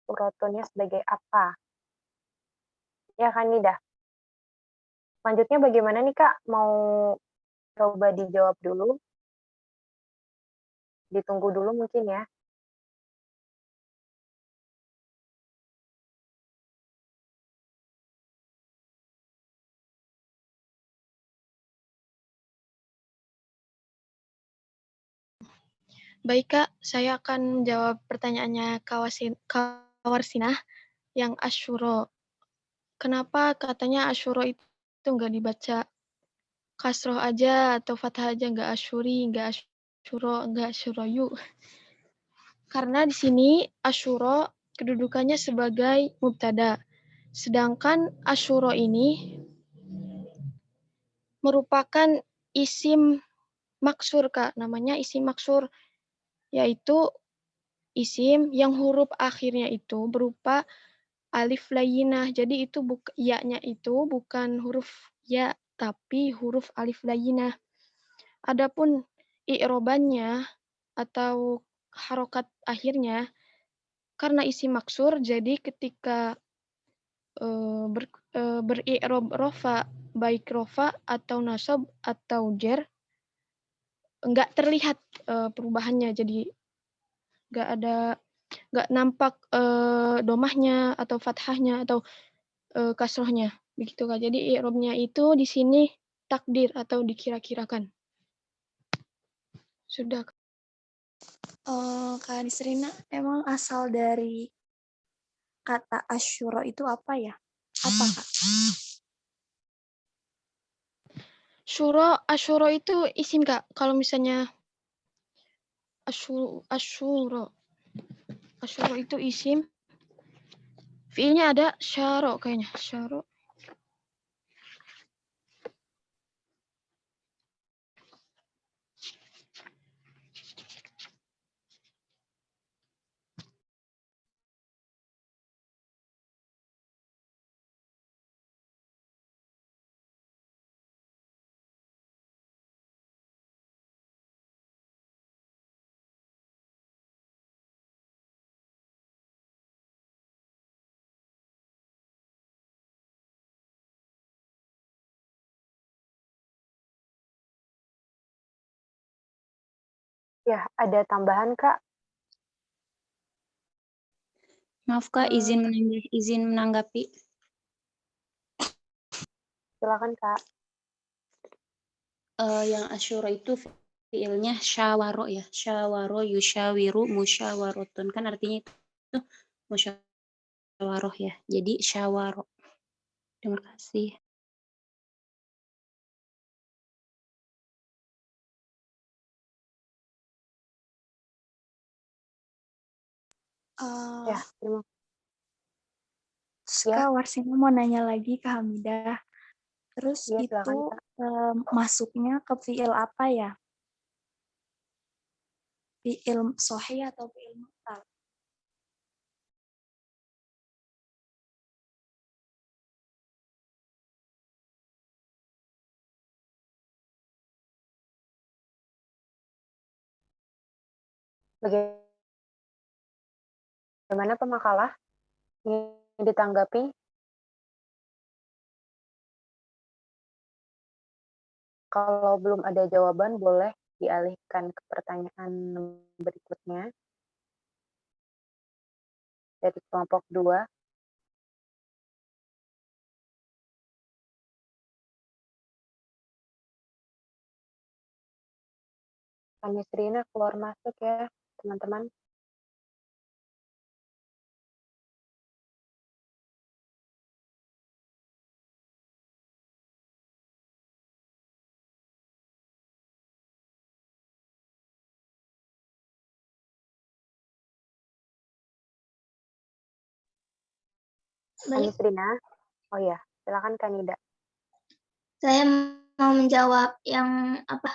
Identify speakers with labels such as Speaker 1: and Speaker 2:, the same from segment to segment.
Speaker 1: suratnya sebagai apa? Ya kan, Nida? Selanjutnya bagaimana nih, Kak? Mau coba dijawab dulu? Ditunggu dulu mungkin ya.
Speaker 2: Baik Kak, saya akan menjawab pertanyaannya Kawarsinah yang Asyuro. Kenapa katanya Asyuro itu nggak dibaca kasroh aja atau fathah aja, nggak Asyuri, nggak Asyuro, nggak Asyuroyu? Karena di sini Asyuro kedudukannya sebagai mubtada. Sedangkan Asyuro ini merupakan isim maksur Kak, namanya isim maksur, yaitu isim yang huruf akhirnya itu berupa alif layinah. Jadi itu ya-nya itu bukan huruf ya, tapi huruf alif layinah. Adapun i'robannya atau harokat akhirnya karena isim maksur, jadi ketika beri'rob rofa, baik rofa atau nasab atau jer, nggak terlihat perubahannya. Jadi nggak nampak domahnya atau fathahnya atau kasrohnya, begitu Kak. Jadi i'robnya itu di sini takdir atau dikira-kirakan. Sudah.
Speaker 3: Kak Nisrina, emang asal dari kata asyuro itu apa ya? Apa Kak?
Speaker 2: Asyuro itu isim Kak. Kalau misalnya asyuro itu isim. Fiilnya ada syaro kayaknya. Syaro.
Speaker 1: Ya, ada tambahan, Kak?
Speaker 4: Maaf Kak, izin menanggapi.
Speaker 1: Silakan, Kak.
Speaker 4: Yang asyura itu fiilnya syawaro ya. Syawaro yusyawiru musyawarotun. Kan artinya itu musyawaroh ya. Jadi syawaro. Terima kasih.
Speaker 1: Ya, terima
Speaker 3: Kak Warsina mau nanya lagi ke Hamidah. Terus
Speaker 1: ya,
Speaker 3: itu
Speaker 1: silakan, Kak.
Speaker 3: masuknya ke fiil apa ya? Fiil sohih atau fiil mu'tal?
Speaker 1: Bagaimana pemakalah? Ingin ditanggapi? Kalau belum ada jawaban, boleh dialihkan ke pertanyaan berikutnya dari kelompok 2. Kami Serina keluar masuk ya, teman-teman. Kami Serina. Oh ya, silakan Kanida.
Speaker 5: Saya mau menjawab yang apa?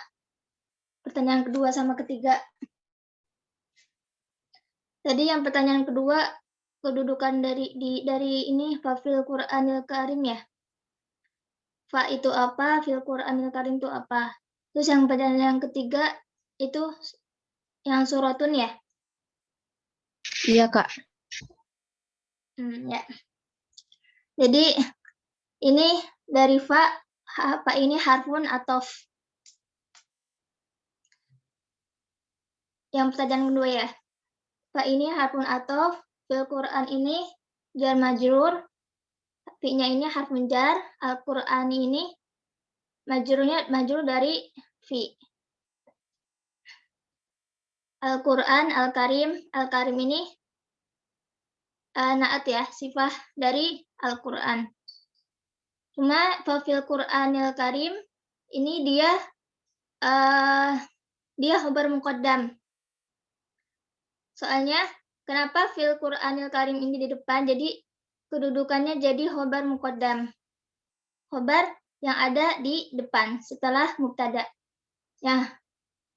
Speaker 5: Pertanyaan kedua sama ketiga. Tadi yang pertanyaan kedua, kedudukan dari ini fil Qur'anil Karim ya. Fa itu apa, fil Qur'anil Karim itu apa. Terus yang pertanyaan yang ketiga itu yang suratun ya.
Speaker 4: Iya Kak.
Speaker 5: Ya. Jadi ini dari fa ini harfun atof. Yang pertanyaan kedua ya. Fa ini harfun atof, fil Quran ini jar majrur, fi-nya ini harfun jar, Al-Qur'ani ini majrur dari fi. Al-Quran, Al-Karim ini naat ya, sifah dari Al-Quran. Cuma fil Qur'anil Karim ini dia khobar muqaddam. Soalnya kenapa fil Qur'anil Karim ini di depan, jadi kedudukannya jadi khobar muqaddam. Khobar yang ada di depan setelah mubtada. Nah,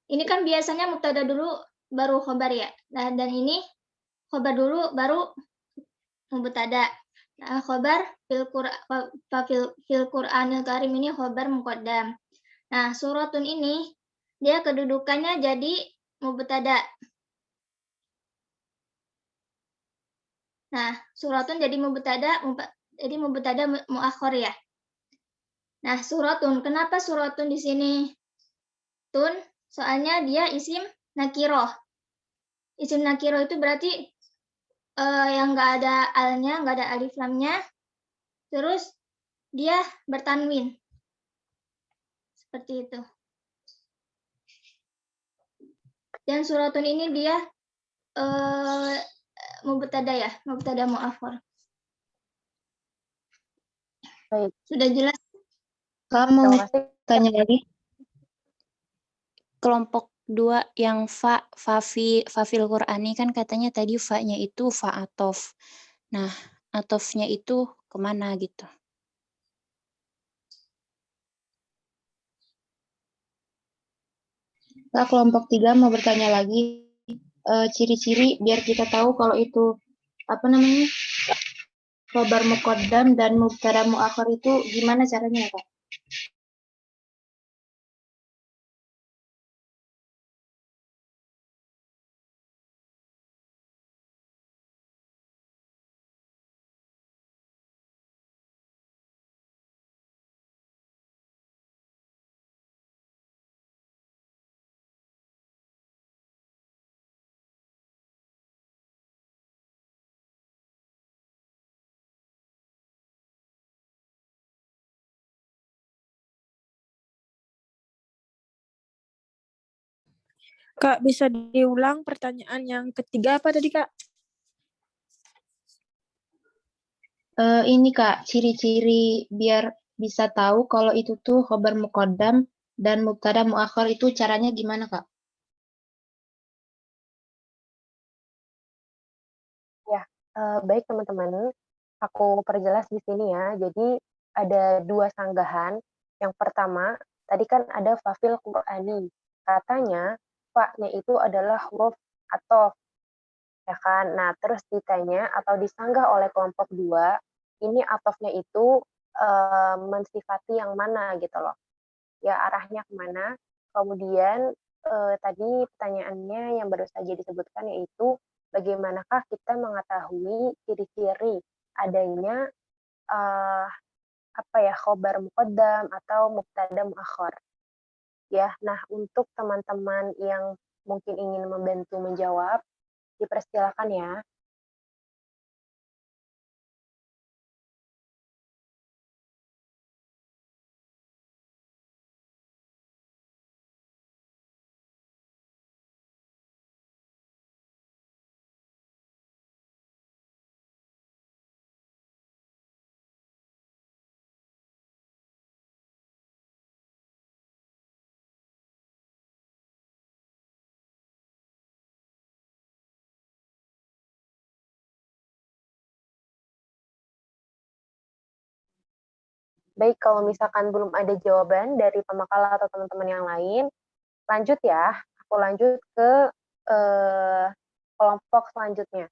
Speaker 5: ini kan biasanya mubtada dulu baru khobar ya. Nah, dan ini khobar dulu baru mubtada. Nah, khobar fil Qur'anil Karim ini khobar muqaddam. Nah, suratun ini dia kedudukannya jadi mubtada. Nah, suratun jadi mubtada muakhir ya. Nah, suratun. Kenapa suratun di sini tun? Soalnya dia isim nakiroh. Isim nakiroh itu berarti yang nggak ada alnya, nggak ada alif lamnya. Terus dia bertanwin. Seperti itu. Dan suratun ini dia mubtada ya, mubtada muakhir.
Speaker 1: Baik,
Speaker 5: Sudah jelas?
Speaker 4: Kamu
Speaker 1: terima kasih.
Speaker 4: tanya lagi. Kelompok 2 yang fafil Qur'ani kan katanya tadi fa-nya itu fa atof. Nah, atofnya itu kemana gitu? Kak, kelompok 3 mau bertanya lagi. Ciri-ciri biar kita tahu kalau itu apa namanya? Khobar muqaddam dan mubtada muakhir itu gimana caranya ya, Kak?
Speaker 6: Kak, bisa diulang pertanyaan yang ketiga apa tadi, Kak?
Speaker 4: Ini Kak, ciri-ciri biar bisa tahu kalau itu tuh khobar muqaddam dan mubtada muakhir itu caranya gimana, Kak?
Speaker 1: Ya, baik teman-teman, aku perjelas di sini ya. Jadi ada 2 sanggahan. Yang pertama, tadi kan ada fafil Qur'ani. Katanya fa-nya itu adalah huruf athof, ya kan. Nah, terus ditanya atau disanggah oleh kelompok 2, ini athofnya itu mensifati yang mana gitu loh. Ya arahnya kemana. Kemudian tadi pertanyaannya yang baru saja disebutkan yaitu bagaimanakah kita mengetahui ciri-ciri adanya khobar muqaddam atau mubtada muakhir. Ya, nah untuk teman-teman yang mungkin ingin membantu menjawab, dipersilakan ya. Baik, kalau misalkan belum ada jawaban dari pemakala atau teman-teman yang lain, lanjut ya. Aku lanjut ke kelompok selanjutnya,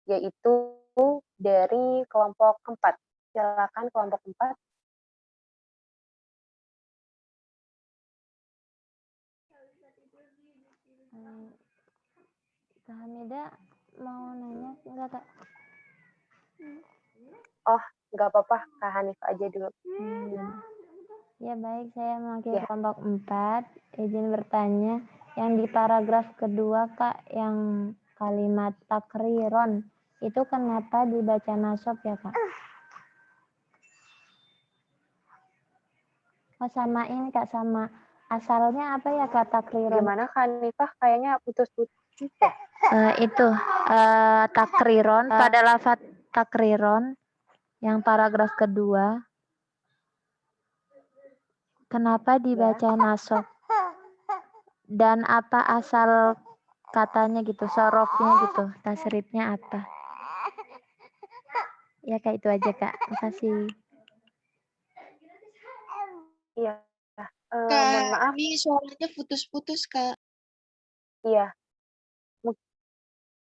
Speaker 1: yaitu dari kelompok 4. Silakan kelompok 4.
Speaker 7: Kak Hamida mau nanya enggak, Kak?
Speaker 1: Oh, nggak apa-apa, Kak Hanifah aja dulu.
Speaker 7: Ya baik, saya mewakili
Speaker 1: Ya.
Speaker 7: kelompok 4. Izin bertanya, yang di paragraf kedua Kak, yang kalimat takriron, itu kenapa dibaca nasab ya Kak? Oh sama ini Kak, sama asalnya apa ya Kak takriron?
Speaker 1: Gimana Kak Hanifah? Kayaknya putus-putus.
Speaker 7: Itu takriron, pada lafaz takriron, yang paragraf kedua, kenapa dibaca nasab? Dan apa asal katanya gitu, sorofnya gitu, tasrifnya apa? Ya Kak, itu aja Kak, makasih.
Speaker 1: Iya.
Speaker 2: Kak,
Speaker 1: Mohon maaf.
Speaker 2: ini suaranya putus-putus, Kak.
Speaker 1: Iya.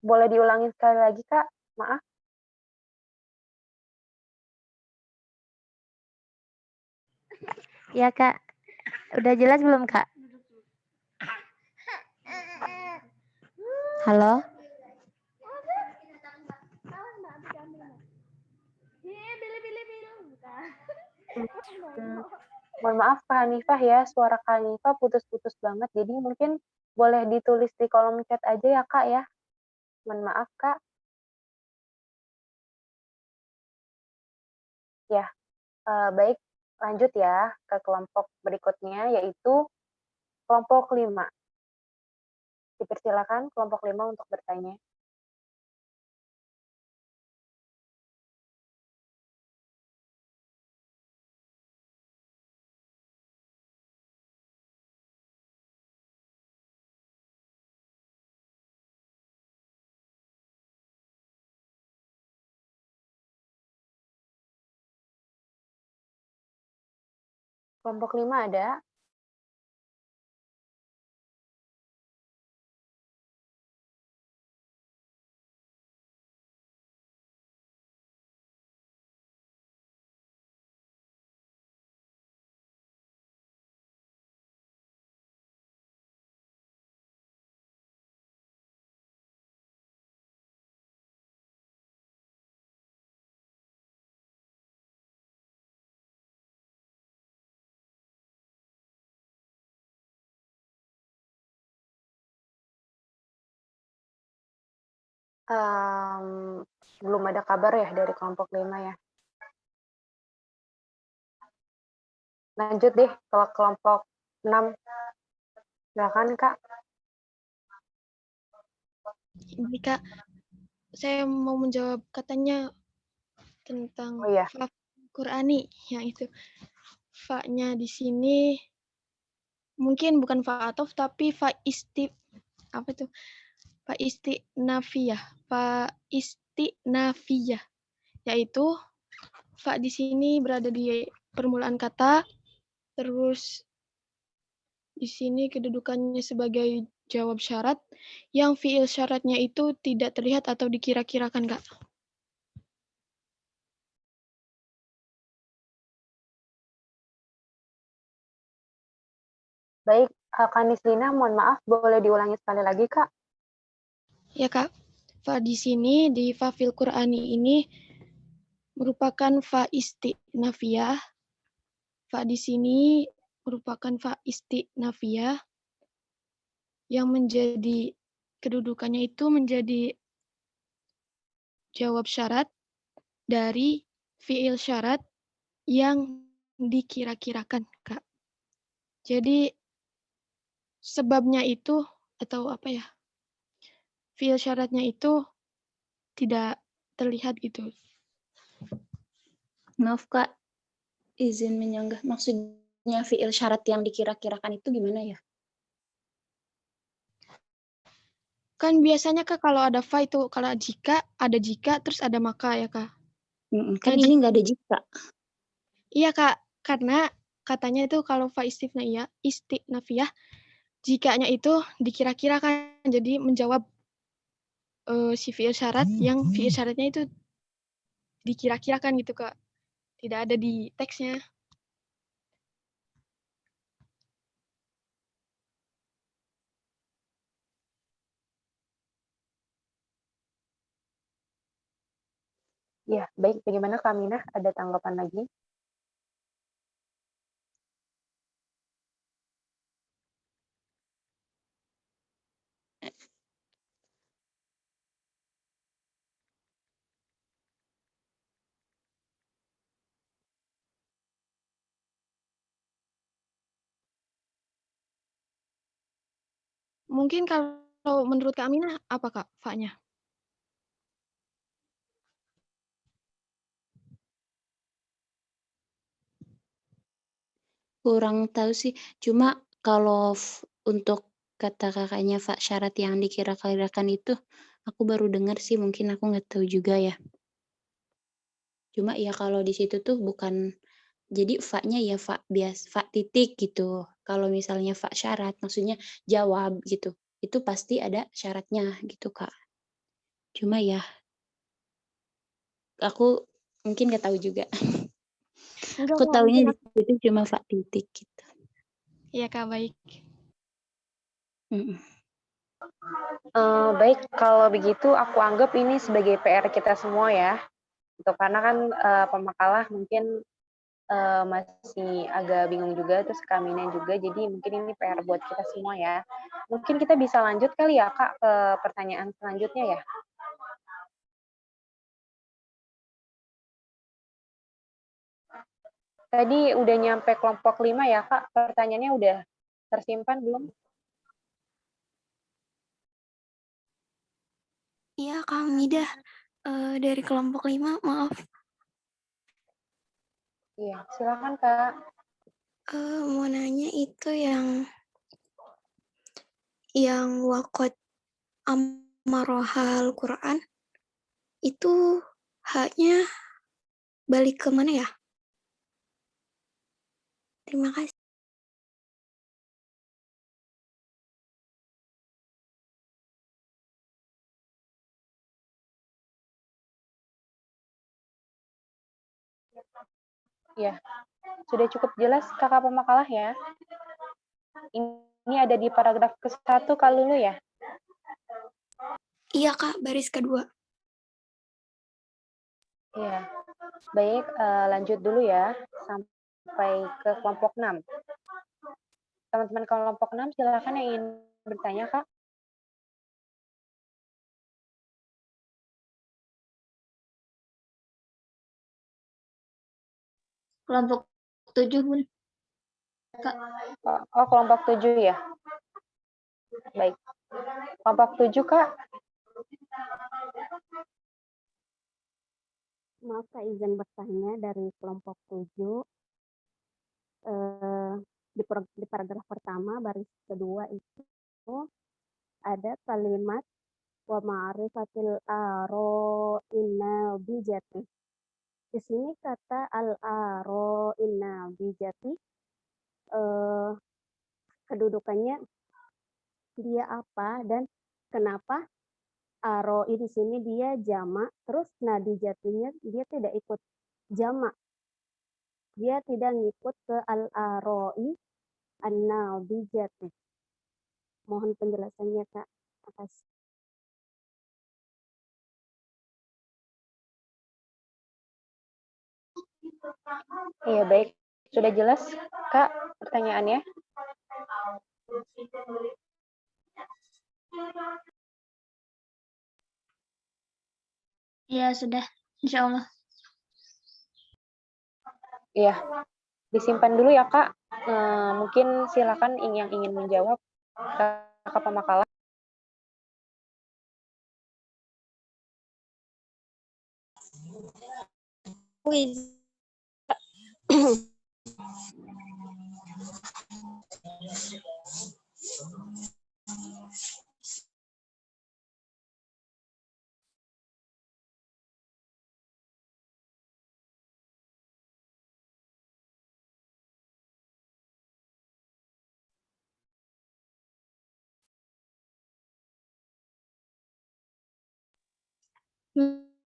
Speaker 1: Boleh diulangi sekali lagi, Kak? Maaf.
Speaker 7: Ya Kak, udah jelas belum Kak? Halo?
Speaker 1: Mohon maaf Kak Hanifah ya, suara Kak Hanifah putus-putus banget. Jadi mungkin boleh ditulis di kolom chat aja ya Kak ya. Mohon maaf Kak. Ya, baik. Lanjut ya ke kelompok berikutnya, yaitu kelompok 5. Dipersilakan kelompok 5 untuk bertanya. Kelompok 5 ada? Belum ada kabar ya dari kelompok 5 ya. Lanjut deh ke kelompok 6. Silakan Kak.
Speaker 2: Ini Kak, saya mau menjawab katanya tentang
Speaker 1: Oh iya.
Speaker 2: fa Qur'ani yang itu. Fa-nya di sini mungkin bukan fa atof tapi fa apa itu? Fa istinafiyah. Fa istinafiyah, yaitu fa di sini berada di permulaan kata, terus di sini kedudukannya sebagai jawab syarat yang fiil syaratnya itu tidak terlihat atau dikira-kirakan, Kak.
Speaker 1: Baik, Kak Nislina, mohon maaf, boleh diulangi sekali lagi, Kak?
Speaker 2: Ya, Kak. Fa di sini, di fa fil Qur'ani ini merupakan fa istinafiyah. Fa di sini merupakan fa istinafiyah yang menjadi kedudukannya itu menjadi jawab syarat dari fiil syarat yang dikira-kirakan, Kak. Jadi sebabnya itu atau apa ya? Fiil syaratnya itu tidak terlihat gitu.
Speaker 4: Maaf Kak, izin menyanggah. Maksudnya fiil syarat yang dikira-kirakan itu gimana ya?
Speaker 2: Kan biasanya Kak kalau ada fa itu kalau jika, ada jika terus ada maka ya Kak.
Speaker 4: Kan
Speaker 2: Nah,
Speaker 4: ini nggak ada jika.
Speaker 2: Iya Kak, karena katanya itu kalau fa istinafiyah, jikanya itu dikira-kirakan jadi menjawab si fiil syarat yang fiil syaratnya itu dikira-kirakan gitu Kak. Tidak ada di teksnya.
Speaker 1: Iya, baik. Bagaimana Kak Aminah? Ada tanggapan lagi?
Speaker 2: Mungkin kalau menurut Kak Aminah apa Kak fa-nya?
Speaker 4: Kurang tahu sih, cuma kalau untuk kata Kakaknya syarat yang dikira-kirakan itu, aku baru dengar sih, mungkin aku nggak tahu juga ya. Cuma ya kalau di situ tuh bukan jadi fa-nya ya fa titik gitu. Kalau misalnya fa syarat maksudnya jawab gitu, itu pasti ada syaratnya gitu, Kak. Cuma ya aku mungkin nggak tahu juga.
Speaker 2: Enggak
Speaker 4: Aku
Speaker 2: Kak,
Speaker 4: taunya
Speaker 2: mungkin
Speaker 4: di situ cuma fa titik gitu.
Speaker 2: iya Kak, baik.
Speaker 4: Mhm.
Speaker 1: Baik, kalau begitu aku anggap ini sebagai PR kita semua ya. Gitu, karena kan pemakalah mungkin masih agak bingung juga, terus Kak juga, jadi mungkin ini PR buat kita semua ya. Mungkin kita bisa lanjut kali ya Kak ke pertanyaan selanjutnya ya. Tadi udah nyampe kelompok 5 ya Kak, pertanyaannya udah tersimpan belum?
Speaker 3: Iya, Kak Midah. Dari kelompok 5, maaf.
Speaker 1: Iya, silakan Kak.
Speaker 3: Mau nanya itu yang wakot amarohal Quran, itu haknya balik ke mana ya? Terima kasih.
Speaker 1: Ya, sudah cukup jelas Kakak pemakalah ya. Ini ada di paragraf ke-1 Kak Lulu ya?
Speaker 3: Iya, Kak, baris kedua.
Speaker 1: Iya. Baik, lanjut dulu ya sampai ke kelompok 6. Teman-teman kelompok 6 silakan yang ingin bertanya, Kak.
Speaker 5: Kelompok 7 Bun. Kak.
Speaker 1: Oh, kelompok 7 ya. Baik. Kelompok 7, Kak.
Speaker 8: Maaf Kak, izin bertanya dari kelompok 7. Di paragraf pertama, baris kedua itu ada kalimat wa ma'rifatil aro inna bijati. Di sini kata al-aro inna bijati, kedudukannya dia apa dan kenapa aro di sini dia jamak, terus nadijatinya dia tidak ikut jamak. Dia tidak ngikut ke al-aroi an-nadijati. Mohon penjelasannya, Kak. Atas.
Speaker 1: Iya, baik. Sudah jelas, Kak, pertanyaannya?
Speaker 5: Ya, sudah. Insya Allah.
Speaker 1: Iya. Disimpan dulu ya, Kak. Mungkin silakan yang ingin menjawab, Kakak pemakalah.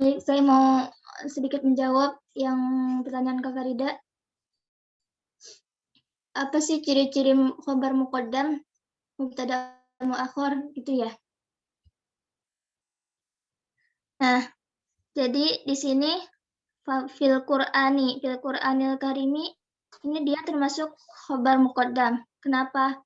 Speaker 5: Baik, saya mau sedikit menjawab yang pertanyaan Kak Farida. Apa sih ciri-ciri khabar muqaddam, mubtada muakhir gitu ya? Nah, Jadi di sini fil Qur'anil karimi ini dia termasuk khobar muqaddam. Kenapa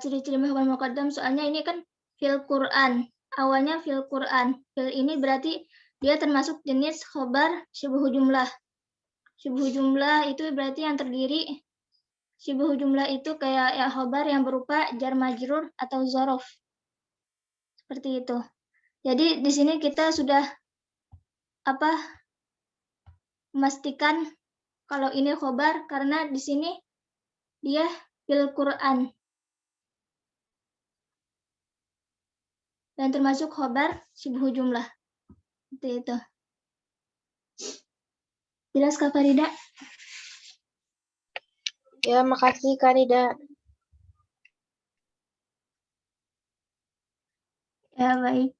Speaker 5: ciri-ciri khobar muqaddam? Soalnya ini kan fil Qur'an. Awalnya fil Qur'an. Fil ini berarti dia termasuk jenis khobar syibhu jumlah. Syibhu jumlah itu berarti yang terdiri syibhu jumlah itu kayak ya khobar yang berupa jar majrur atau zorof. Seperti itu. Jadi di sini kita sudah memastikan kalau ini khobar karena di sini dia fil Qur'an dan termasuk khobar syibhu jumlah. Seperti itu. Jelas Kak Farida?
Speaker 1: Ya, makasih Kak Nida.
Speaker 5: Ya, baik.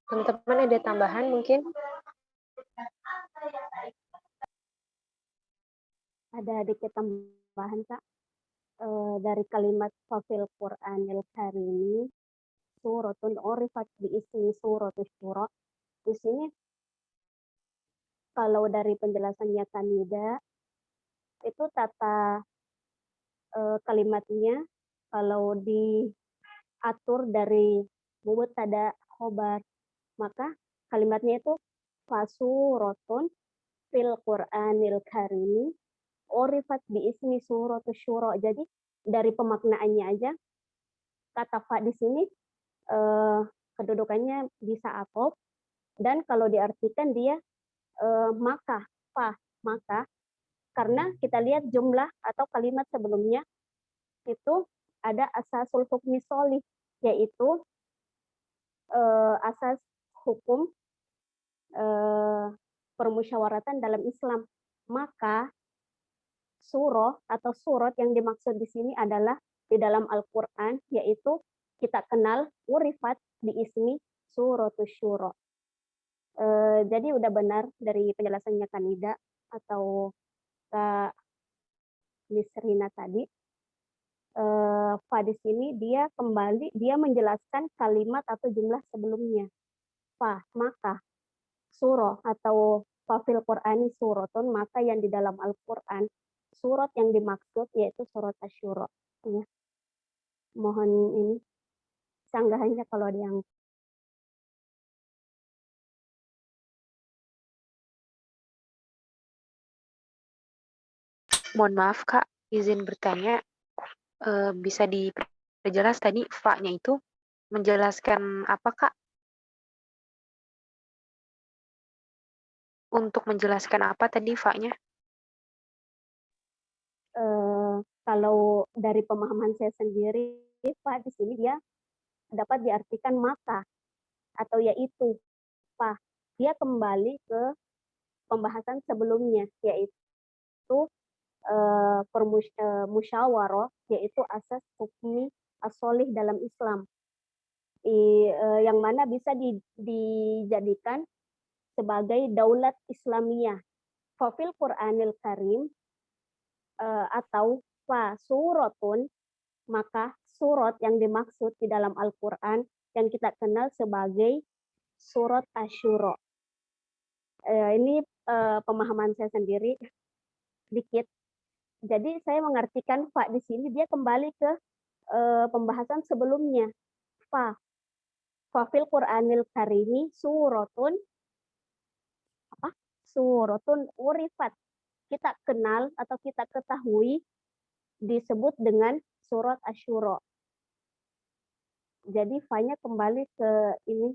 Speaker 1: Teman-teman ada tambahan mungkin?
Speaker 8: Ada dikit tambahan Kak. Dari kalimat fafil Qur'anil karimi suratun urifat bi ismi suratus syura. Di sini kalau dari penjelasannya Kanida itu tata kalimatnya kalau diatur dari mubtada khobar, maka kalimatnya itu fasurotun fil Qur'anil karimi urifat bi ismi suratus syura. Jadi dari pemaknaannya aja kata fa di sini kedudukannya bisa atop, dan kalau diartikan dia maka karena kita lihat jumlah atau kalimat sebelumnya itu ada asasul hukmi sholih, yaitu asas hukum permusyawaratan dalam Islam. Maka surah atau surat yang dimaksud di sini adalah di dalam Al-Quran, yaitu kita kenal urifat di ismi suratus syura. Jadi udah benar dari penjelasannya Kanida atau Kak Nisrina tadi. Fa di sini dia menjelaskan kalimat atau jumlah sebelumnya. Fa, maka, surah atau fafil Qur'ani suratun, maka yang di dalam Al-Quran surat yang dimaksud yaitu surat Asy-Syura. Ya. Mohon ini sanggahannya kalau ada yang
Speaker 1: Mohon maaf Kak, izin bertanya, bisa diperjelas tadi fa-nya itu menjelaskan apa Kak? Untuk menjelaskan apa tadi fa-nya?
Speaker 8: Kalau dari pemahaman saya sendiri, fa di sini dia dapat diartikan maka atau yaitu fa. Dia kembali ke pembahasan sebelumnya, yaitu musyawarah, yaitu asas hukmi as-sholih dalam Islam, yang mana bisa dijadikan sebagai daulat Islamiyah. Fafil Qur'anil Karim atau fa suratun, maka surat yang dimaksud di dalam Al-Quran yang kita kenal sebagai surat Asy-Syura. Ini pemahaman saya sendiri dikit. Jadi saya mengartikan fa di sini dia kembali ke pembahasan sebelumnya. Fafil Qur'anil Karimi suratun urifat. Kita kenal atau kita ketahui disebut dengan surat Asy-Syura. Jadi fa-nya kembali ke ini,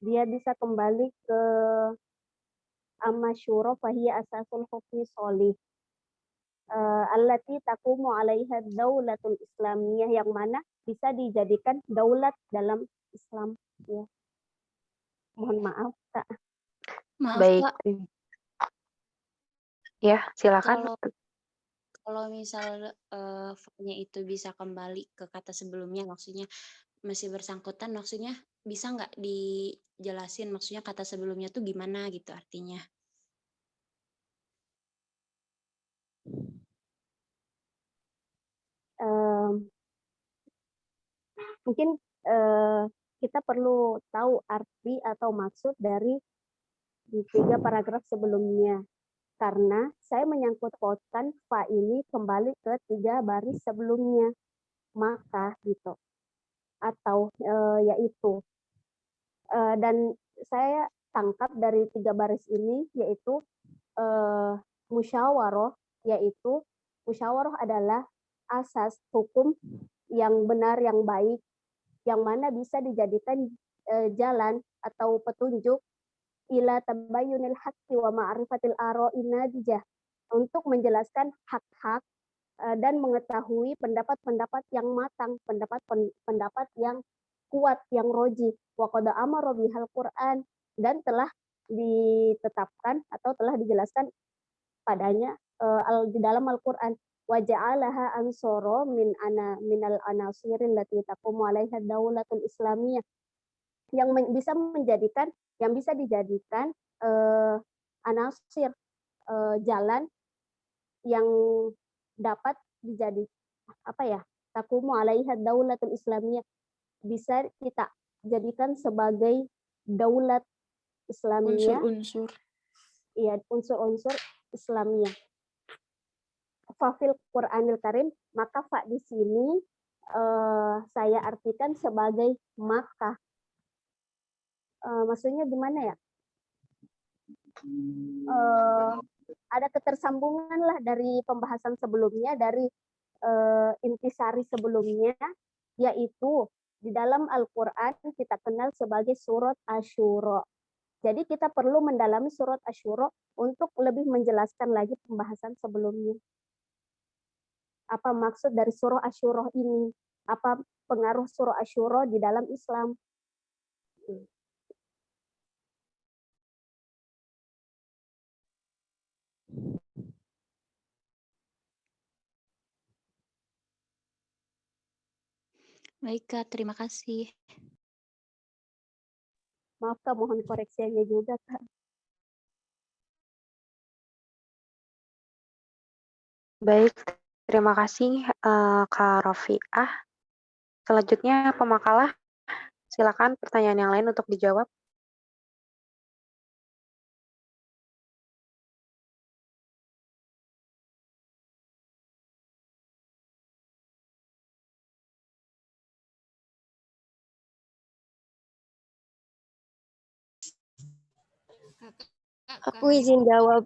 Speaker 8: dia bisa kembali ke Amma-syura fahiya asasul hukmi sholih. Allati taqumu 'alaiha daulatul islamiyah, yang mana bisa dijadikan daulat dalam Islam, ya. Mohon maaf Kak.
Speaker 4: Maaf
Speaker 1: Baik.
Speaker 4: Kak,
Speaker 1: Ya, silakan.
Speaker 4: kalau misal fa-nya itu bisa kembali ke kata sebelumnya, maksudnya masih bersangkutan, maksudnya bisa nggak dijelasin maksudnya kata sebelumnya tuh gimana gitu artinya?
Speaker 8: Em, Mungkin kita perlu tahu arti atau maksud dari di 3 paragraf sebelumnya. Karena saya menyangkut pautkan fa ini kembali ke 3 baris sebelumnya. Maka gitu. Atau yaitu. Dan saya tangkap dari 3 baris ini yaitu musyawarah, yaitu musyawarah adalah asas hukum yang benar, yang baik, yang mana bisa dijadikan jalan atau petunjuk ila tabayyunil haqqi wa ma'rifatil ara'in najah, untuk menjelaskan hak-hak dan mengetahui pendapat-pendapat yang matang, pendapat-pendapat yang kuat, yang roji. Wa qad amara bihal Qur'an, dan telah ditetapkan atau telah dijelaskan padanya di dalam Al-Qur'an. Wa ja'alaha ansoro minal anasirin lati taqumu 'alaiha daulatul islamiyah, yang bisa dijadikan anasir, jalan yang dapat taqumu 'alaiha daulatul islamiyah, bisa kita jadikan sebagai daulat Islamiyah,
Speaker 6: Unsur-unsur.
Speaker 8: ya, unsur-unsur Islamiyah. Fafil Qur'anil Karim, maka fa di sini saya artikan sebagai maka. Maksudnya gimana ya? Ada ketersambungan lah dari pembahasan sebelumnya, dari intisari sebelumnya, yaitu di dalam Al-Quran kita kenal sebagai surat Asyura. Jadi kita perlu mendalami surat Asyura untuk lebih menjelaskan lagi pembahasan sebelumnya. Apa maksud dari surah Asyura ini? Apa pengaruh surah Asyura di dalam Islam?
Speaker 4: Baik Kak, terima kasih.
Speaker 8: Maaf Kak, mohon koreksinya juga Kak.
Speaker 1: Baik, terima kasih Kak Rofiah. Selanjutnya pemakalah, silakan pertanyaan yang lain untuk dijawab.
Speaker 9: Aku izin jawab.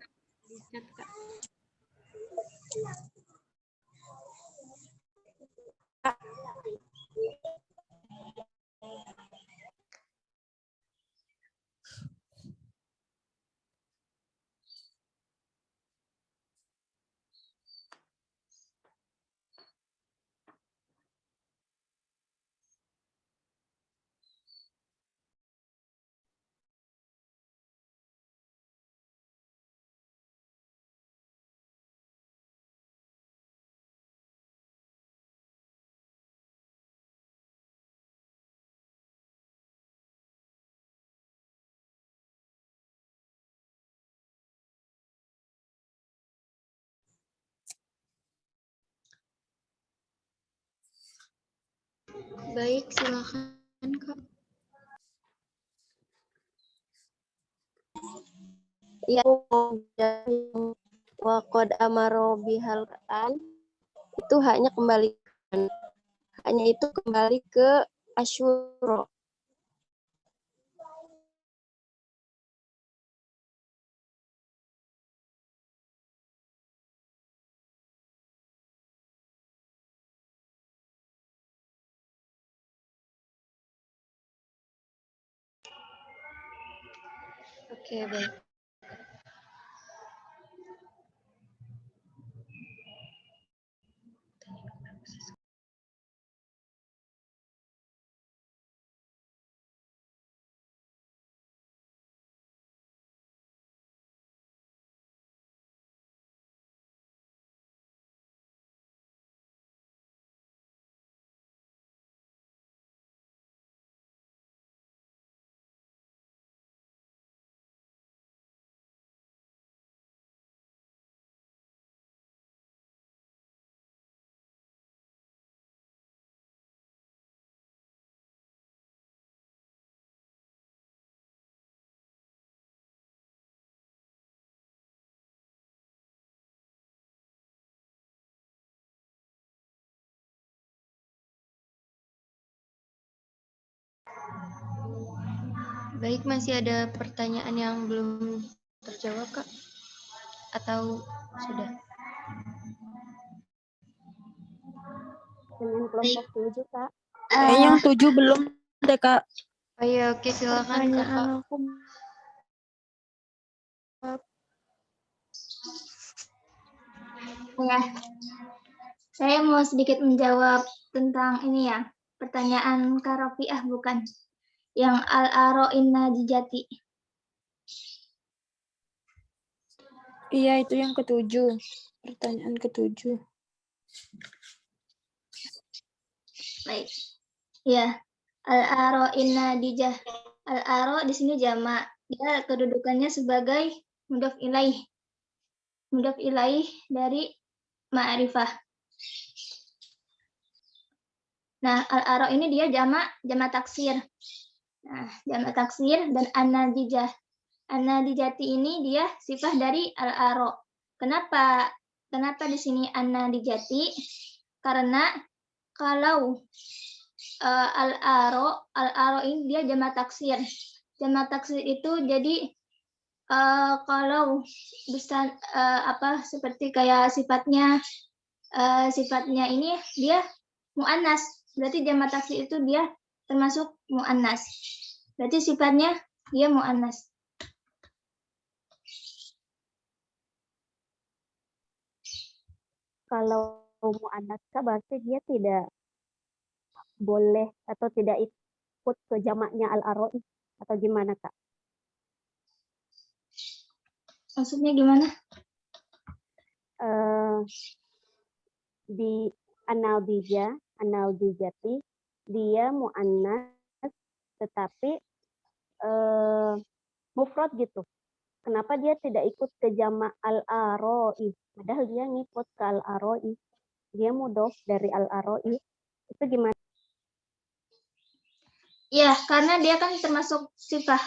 Speaker 2: Baik, silakan Kak.
Speaker 9: Ya, wa qad amaro bihal Qur'an, itu hanya kembali ke Asyura.
Speaker 2: Oke, baik. Baik, masih ada pertanyaan yang belum terjawab, Kak? Atau sudah?
Speaker 8: Dengan kelompok 7, Kak.
Speaker 6: Yang 7 belum deh, Kak.
Speaker 2: Oh iya, oke, silakan Kakak.
Speaker 3: Pertanyaan aku
Speaker 5: Ya, saya mau sedikit menjawab tentang ini ya, pertanyaan Kak Rafiah bukan, yang al-aro najijati.
Speaker 6: Iya, itu yang ke-7. Pertanyaan ke-7.
Speaker 5: Baik. Ya, al-aro najijah. Al-aro di sini jamak. Dia kedudukannya sebagai mudhof ilaih. Mudhof ilaih dari ma'rifah. Nah, al-aro ini dia jamak taksir. Nah, jamak taksir dan an-najijah. An-najijati ini dia sifat dari al-aro. Kenapa di sini an-najijati? Karena kalau al-aro ini dia jamak taksir. Jamak taksir itu jadi kalau bisa seperti kayak sifatnya ini dia mu'annas. Berarti jamak taksir itu dia termasuk mu'annas. Berarti sifatnya dia mu'annas.
Speaker 8: Kalau mu'annas, Kak, berarti dia tidak boleh atau tidak ikut ke jamaknya al-aroi atau gimana, Kak?
Speaker 5: Maksudnya gimana?
Speaker 8: Di an-najijati dia mu'annas tetapi mufrad gitu. Kenapa dia tidak ikut ke jamak al-aroi? Padahal dia ngikut ke al-aroi. Dia mudhof dari al-aroi. Itu gimana?
Speaker 5: Ya, karena dia kan termasuk sifah.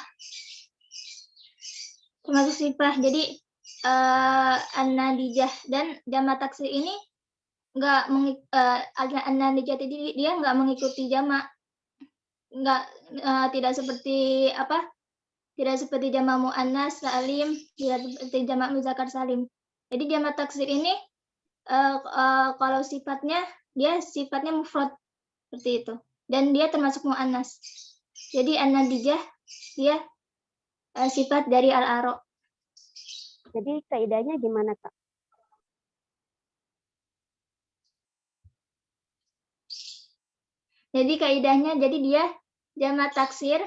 Speaker 5: Jadi an-nadijah dan jamak taksir ini an-nadijah jadi dia nggak mengikuti jamak. Tidak seperti jamak muannas salim, tidak seperti jamak muzakkar salim. Jadi jamak taksir ini kalau sifatnya mufrad seperti itu, dan dia termasuk muannas. Jadi an-nadijah dia sifat dari al-aro.
Speaker 8: Jadi kaidahnya gimana, Kak?
Speaker 5: Jadi kaidahnya dia jamak taksir,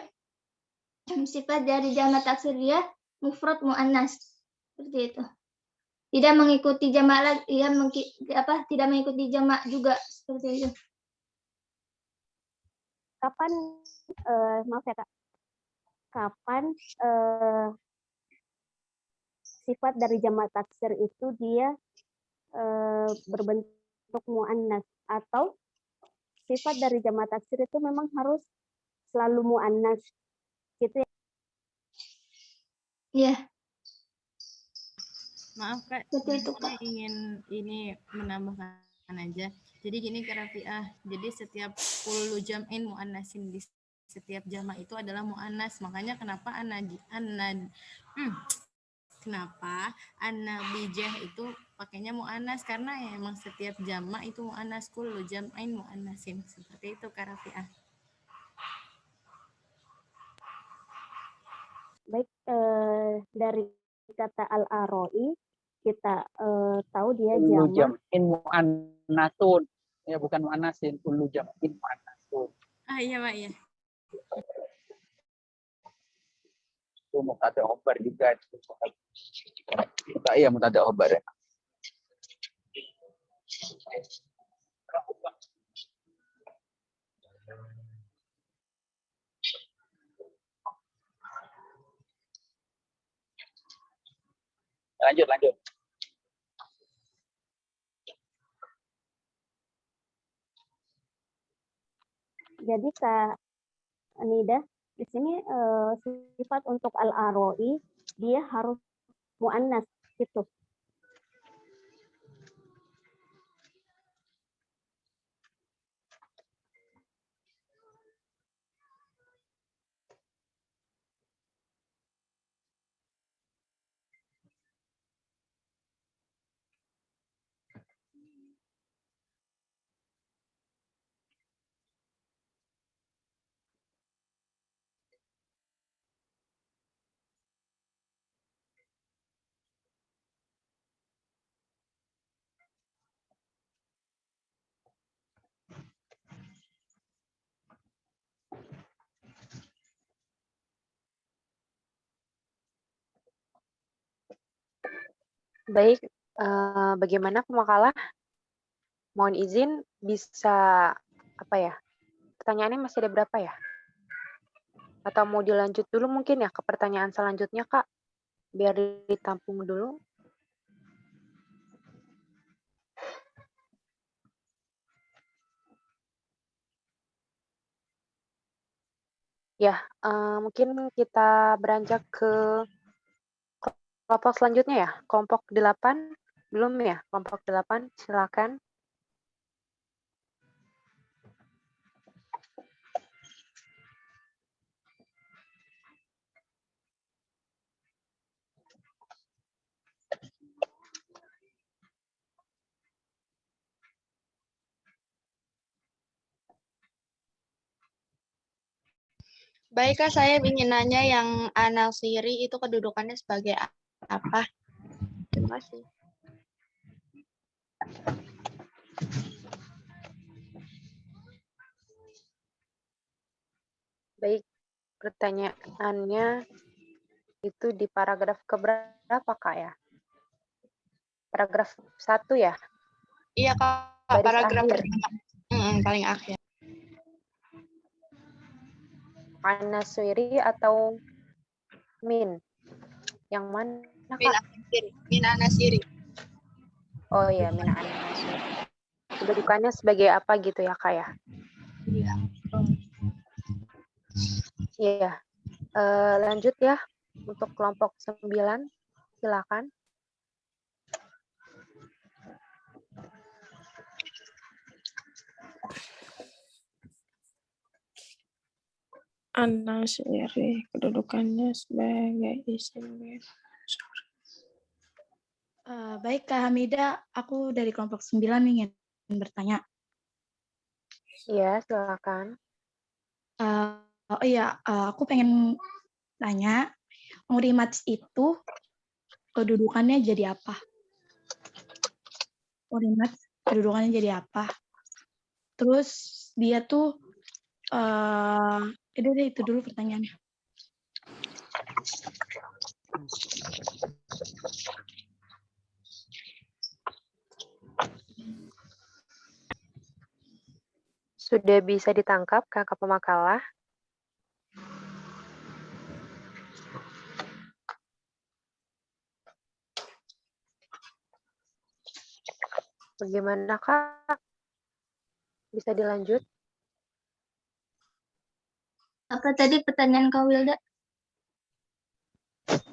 Speaker 5: sifat dari jamak taksir dia mufrad muannas seperti itu. Tidak mengikuti jamak tidak mengikuti jamak juga seperti itu.
Speaker 8: Kapan maaf ya, Kak. Kapan sifat dari jamak taksir itu dia berbentuk muannas, atau sifat dari jamak taksir itu memang harus selalu muannas gitu ya?
Speaker 5: Iya.
Speaker 10: Maaf Kak,
Speaker 5: Betul itu,
Speaker 10: saya
Speaker 5: Kak.
Speaker 10: ingin ini menambahkan aja. Jadi gini Kak Rafiah, jadi setiap kullu jam'in mu'annasin di setiap jamak itu adalah mu'annas. Makanya kenapa kenapa an-nabijah itu pakainya mu'annas, karena ya emang setiap jamak itu mu'annas, kullu jam'in mu'annasin. Seperti itu Kak Rafiah.
Speaker 8: Baik, dari kata al-aroi kita tahu dia
Speaker 11: Kullu
Speaker 8: jamak.
Speaker 11: jam'in mu'annasun. Ya, bukan mu'annasin, kullu jam'in mu'annasun.
Speaker 10: Ah iya Pak ya.
Speaker 11: Itu mubtada khobar juga. Iya, mubtada khobar ya. Lanjut.
Speaker 8: Jadi Kak Nida, di sini sifat untuk al-aroi dia harus muannas gitu.
Speaker 1: Baik, bagaimana pemakalah? Mohon izin bisa apa ya? Pertanyaannya masih ada berapa ya? Atau mau dilanjut dulu mungkin ya ke pertanyaan selanjutnya, Kak? Biar ditampung dulu. Ya, mungkin kita beranjak ke kelompok selanjutnya ya, kelompok 8 belum ya? Kelompok 8 silakan.
Speaker 2: Baik, Kak, saya ingin nanya yang An-Nasiri itu kedudukannya sebagai apa? Terima kasih.
Speaker 1: Baik, pertanyaannya itu di paragraf keberapa, Kak, ya? Paragraf 1 ya?
Speaker 2: Iya, Kak,
Speaker 1: Baris
Speaker 2: paragraf
Speaker 1: akhir.
Speaker 2: pertama. Paling akhir.
Speaker 1: An-Nasiri atau Min? Yang mana, Kak?
Speaker 2: Min An-Nasiri.
Speaker 1: Oh iya, Min An-Nasiri. Kedudukannya sebagai apa gitu ya, Kak ya?
Speaker 2: Iya.
Speaker 1: Iya. Lanjut ya untuk kelompok 9. Silakan.
Speaker 6: An-Nasiri kedudukannya sebagai isim.
Speaker 3: Baik Kak Hamida, aku dari kelompok 9 ingin bertanya.
Speaker 1: Iya, silakan.
Speaker 3: Oh iya, aku pengen tanya, Urimat itu kedudukannya jadi apa? Urimat kedudukannya jadi apa? Terus dia tuh, itu dulu pertanyaannya.
Speaker 1: Sudah bisa ditangkap, Kakak pemakalah? Bagaimana, Kak? Bisa dilanjut?
Speaker 5: Apa tadi pertanyaan Kak Wilda?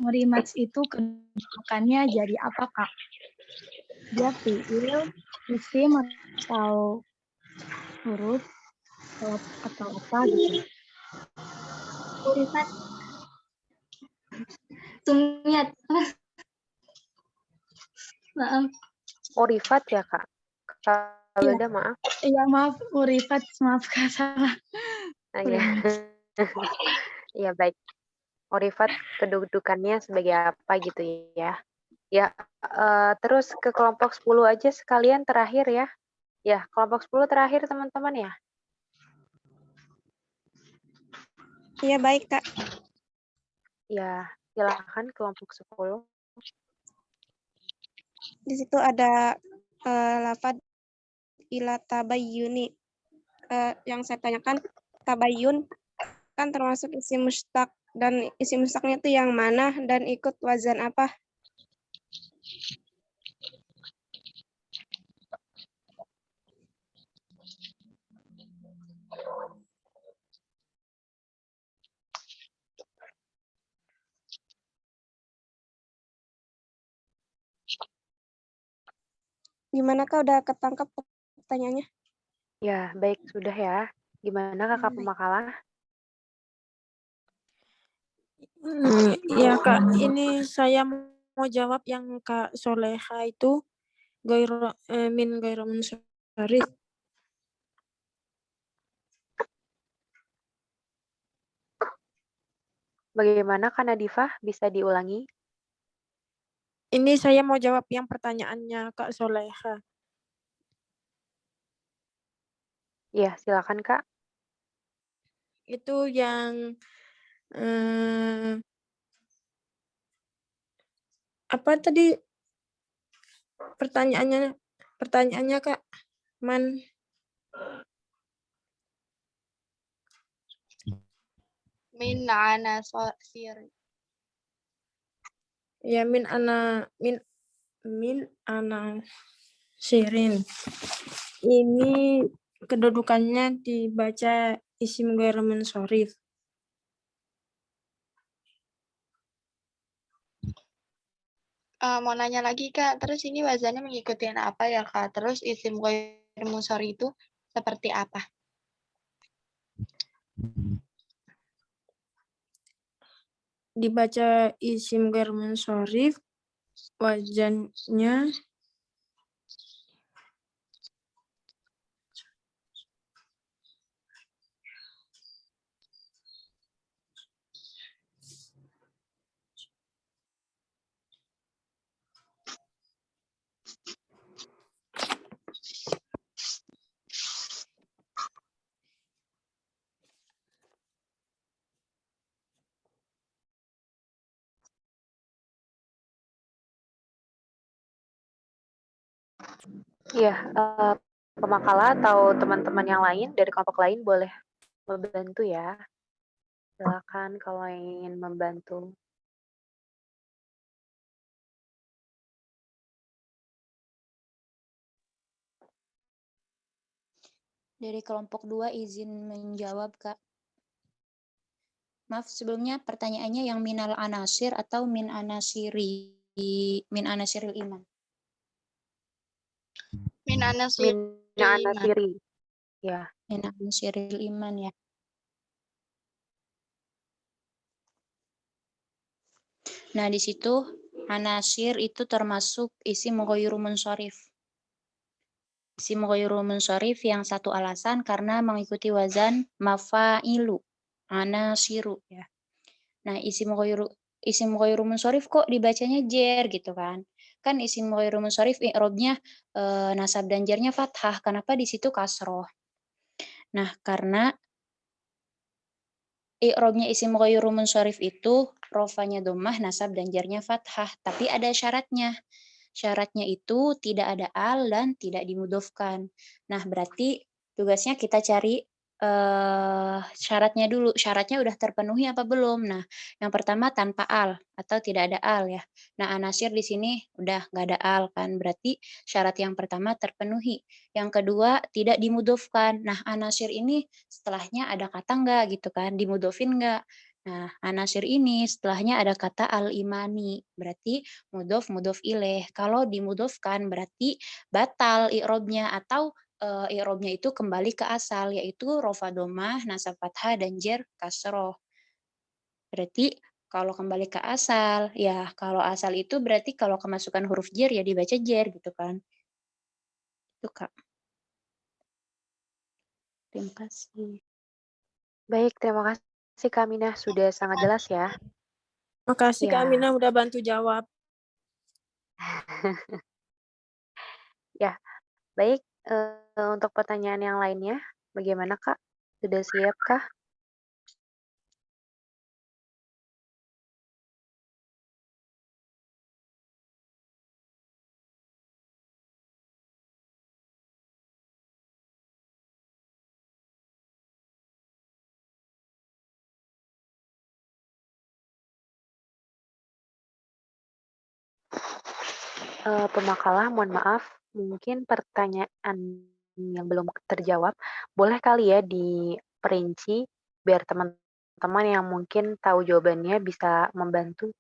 Speaker 3: Urimat itu kedudukannya jadi apa, Kak? Dia fiil, isim, atau huruf, atau apa gitu.
Speaker 5: Urimat. Sumiat. Maaf.
Speaker 1: Urifat ya, Kak? Kak Wilda, maaf.
Speaker 3: Iya, maaf, Urifat, maaf Kak, salah.
Speaker 1: Iya. Iya, baik. Urifat kedudukannya sebagai apa gitu ya. Ya, terus ke kelompok 10 aja sekalian terakhir ya. Ya, kelompok 10 terakhir teman-teman ya.
Speaker 6: Iya, baik, Kak.
Speaker 1: Ya, silakan kelompok 10.
Speaker 6: Di situ ada lafad ila tabayyuni. Yang saya tanyakan, tabayyun kan termasuk isim mustaq, dan isim mustaqnya itu yang mana dan ikut wazan apa? Gimana Kak, udah ketangkap pertanyaannya?
Speaker 1: Ya, baik, sudah ya. Gimana Kakak pemakalah?
Speaker 6: Iya Kak, ini saya mau jawab yang Kak Soleha itu min gairu munsharif.
Speaker 1: Bagaimana Kak Nadifah? Bisa diulangi?
Speaker 6: Ini saya mau jawab yang pertanyaannya Kak Soleha.
Speaker 1: Iya, silakan Kak.
Speaker 6: Itu yang apa tadi? Pertanyaannya Kak, man
Speaker 2: Min anasir.
Speaker 6: ya min ana sirin. Ini kedudukannya dibaca isim ghair munsharif.
Speaker 2: Mau nanya lagi Kak, terus ini wazannya mengikuti apa ya Kak? Terus isim ghair munsharif itu seperti apa?
Speaker 6: Dibaca isim ghair munsharif, wazannya
Speaker 1: Iya, pemakala atau teman-teman yang lain dari kelompok lain boleh membantu ya. Silakan kalau ingin membantu.
Speaker 4: Dari kelompok 2 izin menjawab, Kak. Maaf, sebelumnya pertanyaannya yang minal anasir atau min anasiril iman?
Speaker 2: Min anasir.
Speaker 1: Min anasiri. Ya.
Speaker 4: Min anasiril iman ya. Nah, di situ anasir itu termasuk isim ghairu munsharif. Isim ghairu munsharif yang satu alasan karena mengikuti wazan mafailu, anasiru ya. Nah, isim ghairu munsharif kok dibacanya jer gitu kan. Kan isim ghairu munsharif i'rabnya nasab dan jernya fathah. Kenapa di situ kasroh? Nah, karena i'rabnya isim ghairu munsharif itu rofanya dhammah, nasab dan jarnya fathah, tapi ada syaratnya. Syaratnya itu tidak ada al dan tidak dimudhofkan. Nah, berarti tugasnya kita cari syaratnya dulu. Syaratnya udah terpenuhi apa belum? Nah, yang pertama tanpa al atau tidak ada al ya. Nah, anasir di sini udah nggak ada al kan. Berarti syarat yang pertama terpenuhi. Yang kedua tidak dimudhofkan. Nah, anasir ini setelahnya ada kata nggak gitu kan? Dimudhofin nggak? Nah, anasir ini setelahnya ada kata al-imani. Berarti mudhof ilaih. Kalau dimudhofkan berarti batal i'rabnya atau i'rabnya itu kembali ke asal, yaitu rofa dhammah, nasab fathah dan jer kasroh. Berarti kalau kembali ke asal, ya kalau asal itu berarti kalau kemasukan huruf jer ya dibaca jer gitu kan. Itu Kak. Terima kasih.
Speaker 1: Baik, terima kasih Kak Minah, sudah sangat jelas ya.
Speaker 6: Makasih Kak
Speaker 1: Ya.
Speaker 6: Aminah udah bantu jawab.
Speaker 1: Ya, baik. Untuk pertanyaan yang lainnya, bagaimana Kak? Sudah siap kah? Pemakalah, mohon maaf, mungkin pertanyaan yang belum terjawab, boleh kali ya diperinci biar teman-teman yang mungkin tahu jawabannya bisa membantu.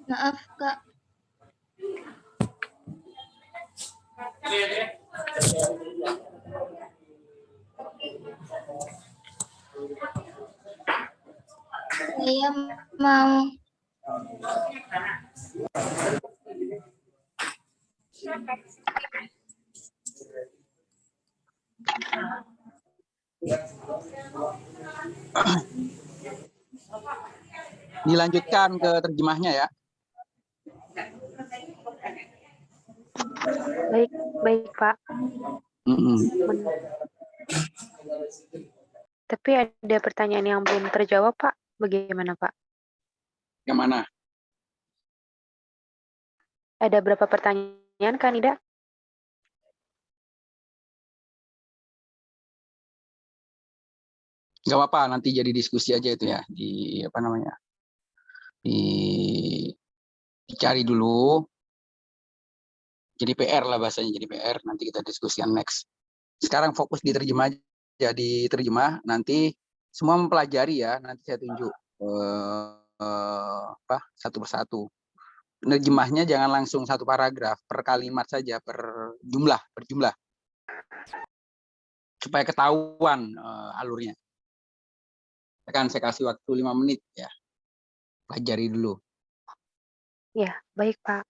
Speaker 5: Maaf, Kak. Saya mau
Speaker 11: Dilanjutkan ke terjemahnya ya.
Speaker 1: Baik, baik Pak. Tapi ada pertanyaan yang belum terjawab Pak. Bagaimana Pak?
Speaker 11: Yang mana?
Speaker 1: Ada berapa pertanyaan Kak Nida?
Speaker 11: Nggak apa-apa, nanti jadi diskusi aja itu ya. Di apa namanya? Dicari dulu. Jadi PR lah bahasanya, jadi PR. Nanti kita diskusikan next. Sekarang fokus di terjemah aja, di terjemah. Nanti semua mempelajari ya. Nanti saya tunjuk satu persatu. Penerjemahnya jangan langsung satu paragraf, per kalimat saja, per jumlah. Supaya ketahuan alurnya. Kan saya kasih waktu 5 menit ya. Pelajari dulu.
Speaker 1: Ya, baik Pak.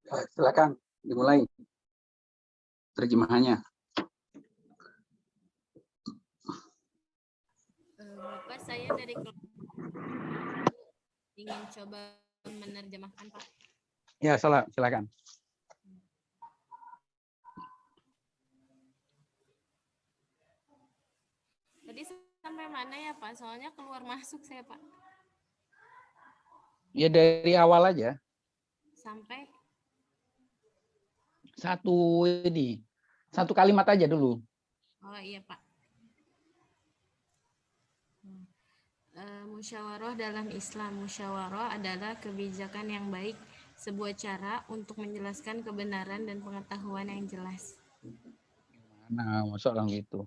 Speaker 11: Silakan dimulai terjemahannya.
Speaker 10: Bapak, saya dari kelompok ingin coba menerjemahkan, Pak.
Speaker 11: Ya, silakan.
Speaker 10: Tadi sampai mana ya, Pak? Soalnya keluar masuk saya, Pak.
Speaker 11: Ya dari awal aja.
Speaker 10: Sampai
Speaker 11: Satu kalimat aja dulu.
Speaker 10: oh iya, Pak. Musyawarah dalam Islam. Musyawarah adalah kebijakan yang baik, sebuah cara untuk menjelaskan kebenaran dan pengetahuan yang jelas.
Speaker 11: Nah, masuk orang gitu.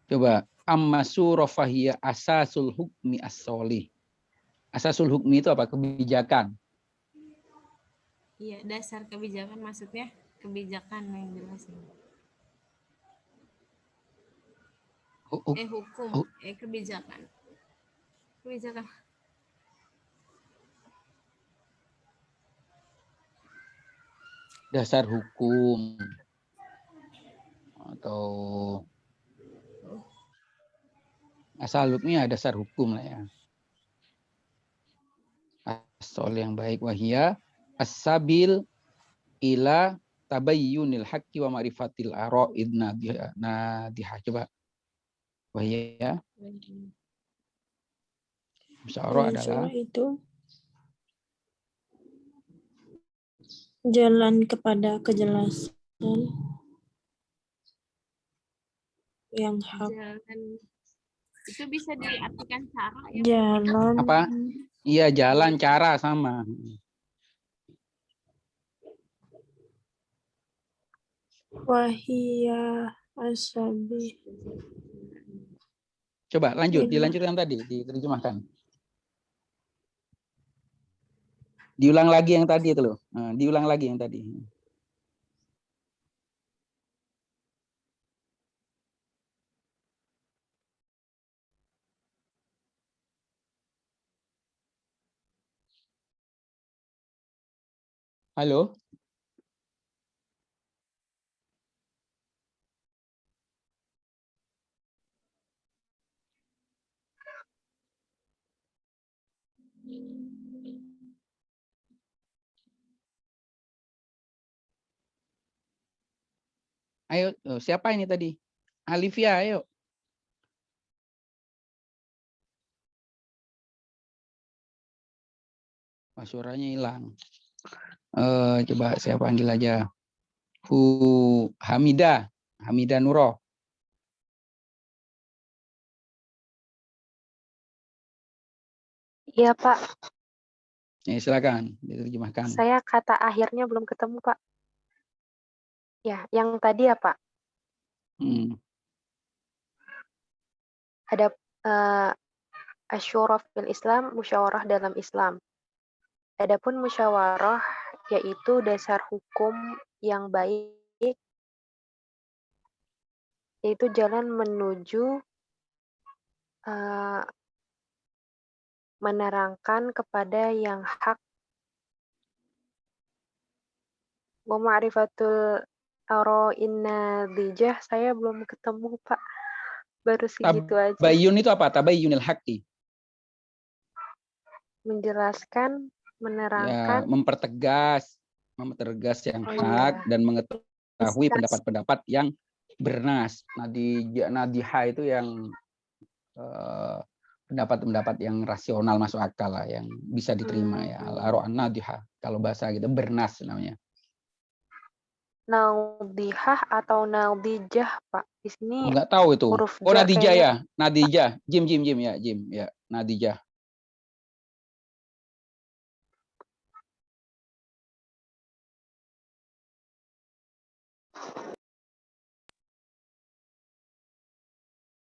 Speaker 11: Coba, amma surah fahiya asasul hukmi as-solih. Asasul hukmi itu apa? Kebijakan.
Speaker 10: Iya, dasar kebijakan maksudnya kebijakan yang jelas. Hukum, kebijakan. Kebijakan.
Speaker 11: Dasar hukum atau asal hukumnya dasar hukum lah ya. Asal yang baik wahia as-sabil ila tabayyunil haqqi wa ma'rifatil ara'id nadihah. Coba wahia musyawarah adalah
Speaker 12: itu jalan kepada kejelasan yang hak.
Speaker 10: Jalan itu bisa diartikan cara ya.
Speaker 12: Jalan.
Speaker 11: Apa? Iya, jalan, cara sama.
Speaker 12: Wahia asabi.
Speaker 11: Coba lanjut, dilanjutkan tadi, diterjemahkan. Diulang lagi yang tadi itu loh. Nah, diulang lagi yang tadi. Halo? Ayo, siapa ini tadi? Alivia, ayo. Suaranya hilang. Coba saya panggil aja. Hamida Nuro.
Speaker 1: Iya, Pak.
Speaker 11: Silakan diterjemahkan.
Speaker 1: Saya kata akhirnya belum ketemu, Pak. Ya, yang tadi ya, Pak. Ada asyura fil Islam, musyawarah dalam Islam. Adapun musyawarah yaitu dasar hukum yang baik, yaitu jalan menuju menerangkan kepada yang hak. Wa ma'rifatul ara'inna dijah, saya belum ketemu, Pak. Baru segitu aja.
Speaker 11: Tabayyun itu apa? Tabayyunil haqqi.
Speaker 1: Menjelaskan,
Speaker 11: Ya,
Speaker 1: menerangkan.
Speaker 11: mempertegas yang hak dan mengetahui pendapat-pendapat yang bernas. Nadiha itu yang pendapat-pendapat yang rasional masuk akal lah, yang bisa diterima ya. Al-ara'an nadiha kalau bahasa gitu bernas namanya.
Speaker 1: Naudihah atau naudijah, Pak? Di sini
Speaker 11: Enggak tahu itu.
Speaker 1: huruf
Speaker 11: Oh,
Speaker 1: jar
Speaker 11: Nadijah ya.
Speaker 1: kayaknya.
Speaker 11: Nadijah. Jim ya, Nadijah.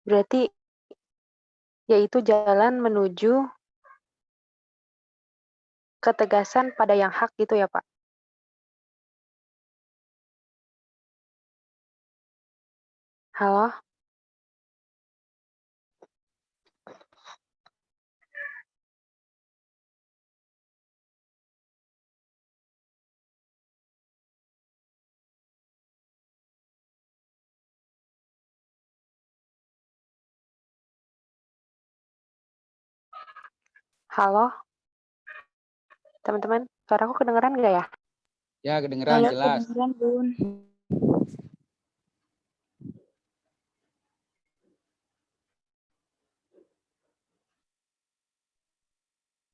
Speaker 1: Berarti yaitu jalan menuju ketegasan pada yang hak gitu ya, Pak? Halo? Halo, teman-teman, suaraku kedengeran nggak ya?
Speaker 11: Ya, kedengeran
Speaker 12: Halo,
Speaker 11: jelas.
Speaker 12: kedengeran, Bun.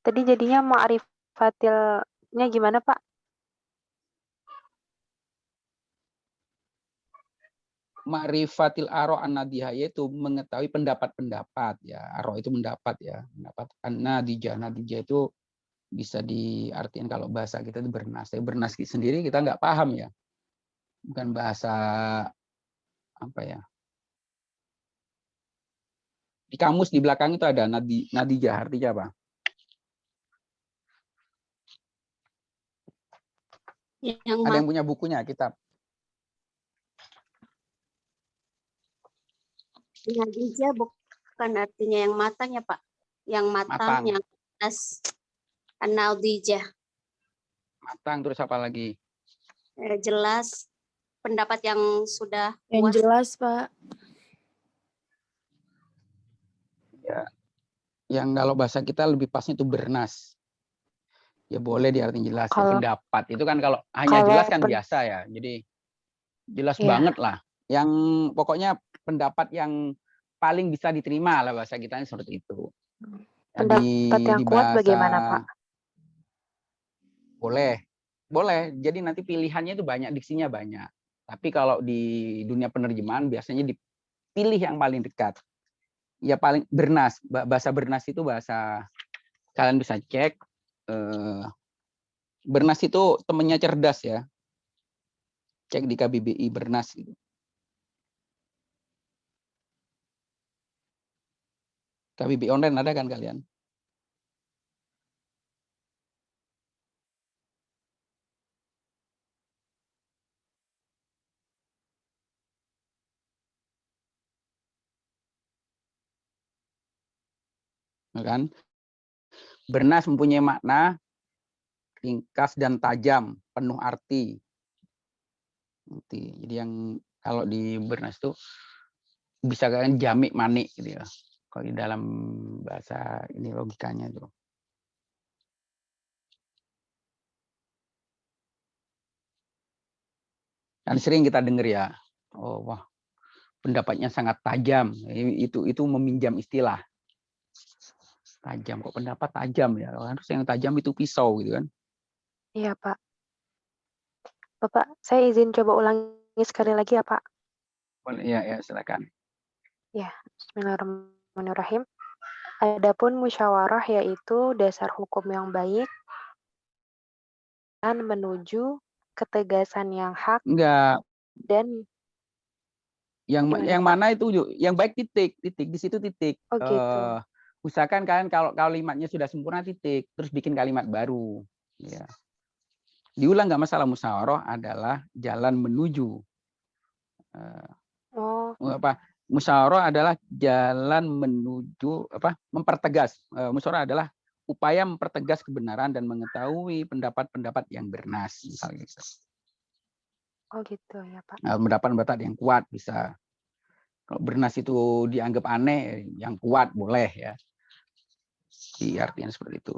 Speaker 1: Tadi jadinya ma'rifatilnya gimana, Pak?
Speaker 11: Ma'rifatil aro an-nadihah, yaitu mengetahui pendapat-pendapat ya. Aro itu mendapat ya, pendapat an-nadijah. Nadijah itu bisa diartikan kalau bahasa kita itu bernas. Tapi bernas sendiri kita nggak paham ya. Bukan bahasa apa ya. Di kamus di belakang itu ada nadijah, artinya apa?
Speaker 8: Yang
Speaker 11: Ada yang punya bukunya, kitab.
Speaker 8: Nadijah bukan artinya yang matang ya Pak. Yang matang,
Speaker 11: Matang.
Speaker 8: yang atas. An-nadijah.
Speaker 11: Matang, terus apa lagi?
Speaker 8: Jelas, pendapat yang sudah
Speaker 12: Yang
Speaker 8: puas.
Speaker 12: jelas, Pak.
Speaker 11: Ya, yang kalau bahasa kita lebih pasnya itu bernas. Ya boleh diartikan jelas. Ya, pendapat itu kan kalau hanya jelas kan biasa ya. Jadi jelas banget lah. Yang pokoknya pendapat yang paling bisa diterima lah bahasa kita seperti itu.
Speaker 1: Pendapat yang kuat bagaimana, Pak?
Speaker 11: Boleh. Jadi nanti pilihannya itu banyak, diksinya banyak. Tapi kalau di dunia penerjemahan biasanya dipilih yang paling dekat. Ya paling bernas. Bahasa bernas itu bahasa kalian bisa cek. Bernas itu temennya cerdas ya. Cek di KBBI bernas gitu. KBBI online ada kan kalian? Kan? Bernas mempunyai makna ringkas dan tajam, penuh arti. Jadi yang kalau di bernas itu bisa kalian jamik manik gitu ya. Kalau di dalam bahasa ini logikanya itu. Kan sering kita dengar ya, oh wah pendapatnya sangat tajam. Itu meminjam istilah. Tajam, kok pendapat tajam ya? Harus yang tajam itu pisau gitu kan?
Speaker 1: Iya, Pak. Bapak, saya izin coba ulangi sekali lagi ya, Pak.
Speaker 11: Ya, silakan.
Speaker 1: Ya, bismillahirrahmanirrahim. Adapun musyawarah yaitu dasar hukum yang baik dan menuju ketegasan yang hak.
Speaker 11: Enggak.
Speaker 1: Dan
Speaker 11: yang mana itu yang baik titik di situ titik.
Speaker 1: Oh gitu.
Speaker 11: Usahakan kalian kalau kalimatnya sudah sempurna titik, terus bikin kalimat baru. Ya. Diulang nggak masalah. Musyawarah adalah jalan menuju. Musyawarah adalah jalan menuju mempertegas. Musyawarah adalah upaya mempertegas kebenaran dan mengetahui pendapat-pendapat yang bernas, misalnya gitu.
Speaker 1: Oh gitu ya Pak.
Speaker 11: Pendapat-pendapat yang kuat bisa. Kalau bernas itu dianggap aneh, yang kuat boleh ya. Artinya seperti itu.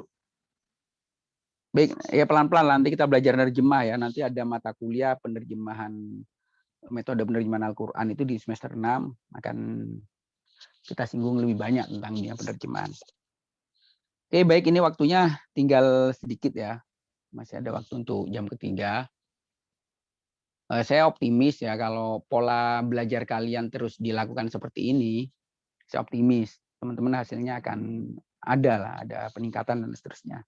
Speaker 11: Baik, ya pelan-pelan nanti kita belajar nerjemah ya. Nanti ada mata kuliah penerjemahan, metode penerjemahan Al-Quran itu di semester 6 akan kita singgung lebih banyak tentang dunia penerjemahan. Oke, baik, ini waktunya tinggal sedikit ya. Masih ada waktu untuk jam ketiga. Saya optimis ya kalau pola belajar kalian terus dilakukan seperti ini. Saya optimis teman-teman hasilnya akan ada peningkatan dan seterusnya.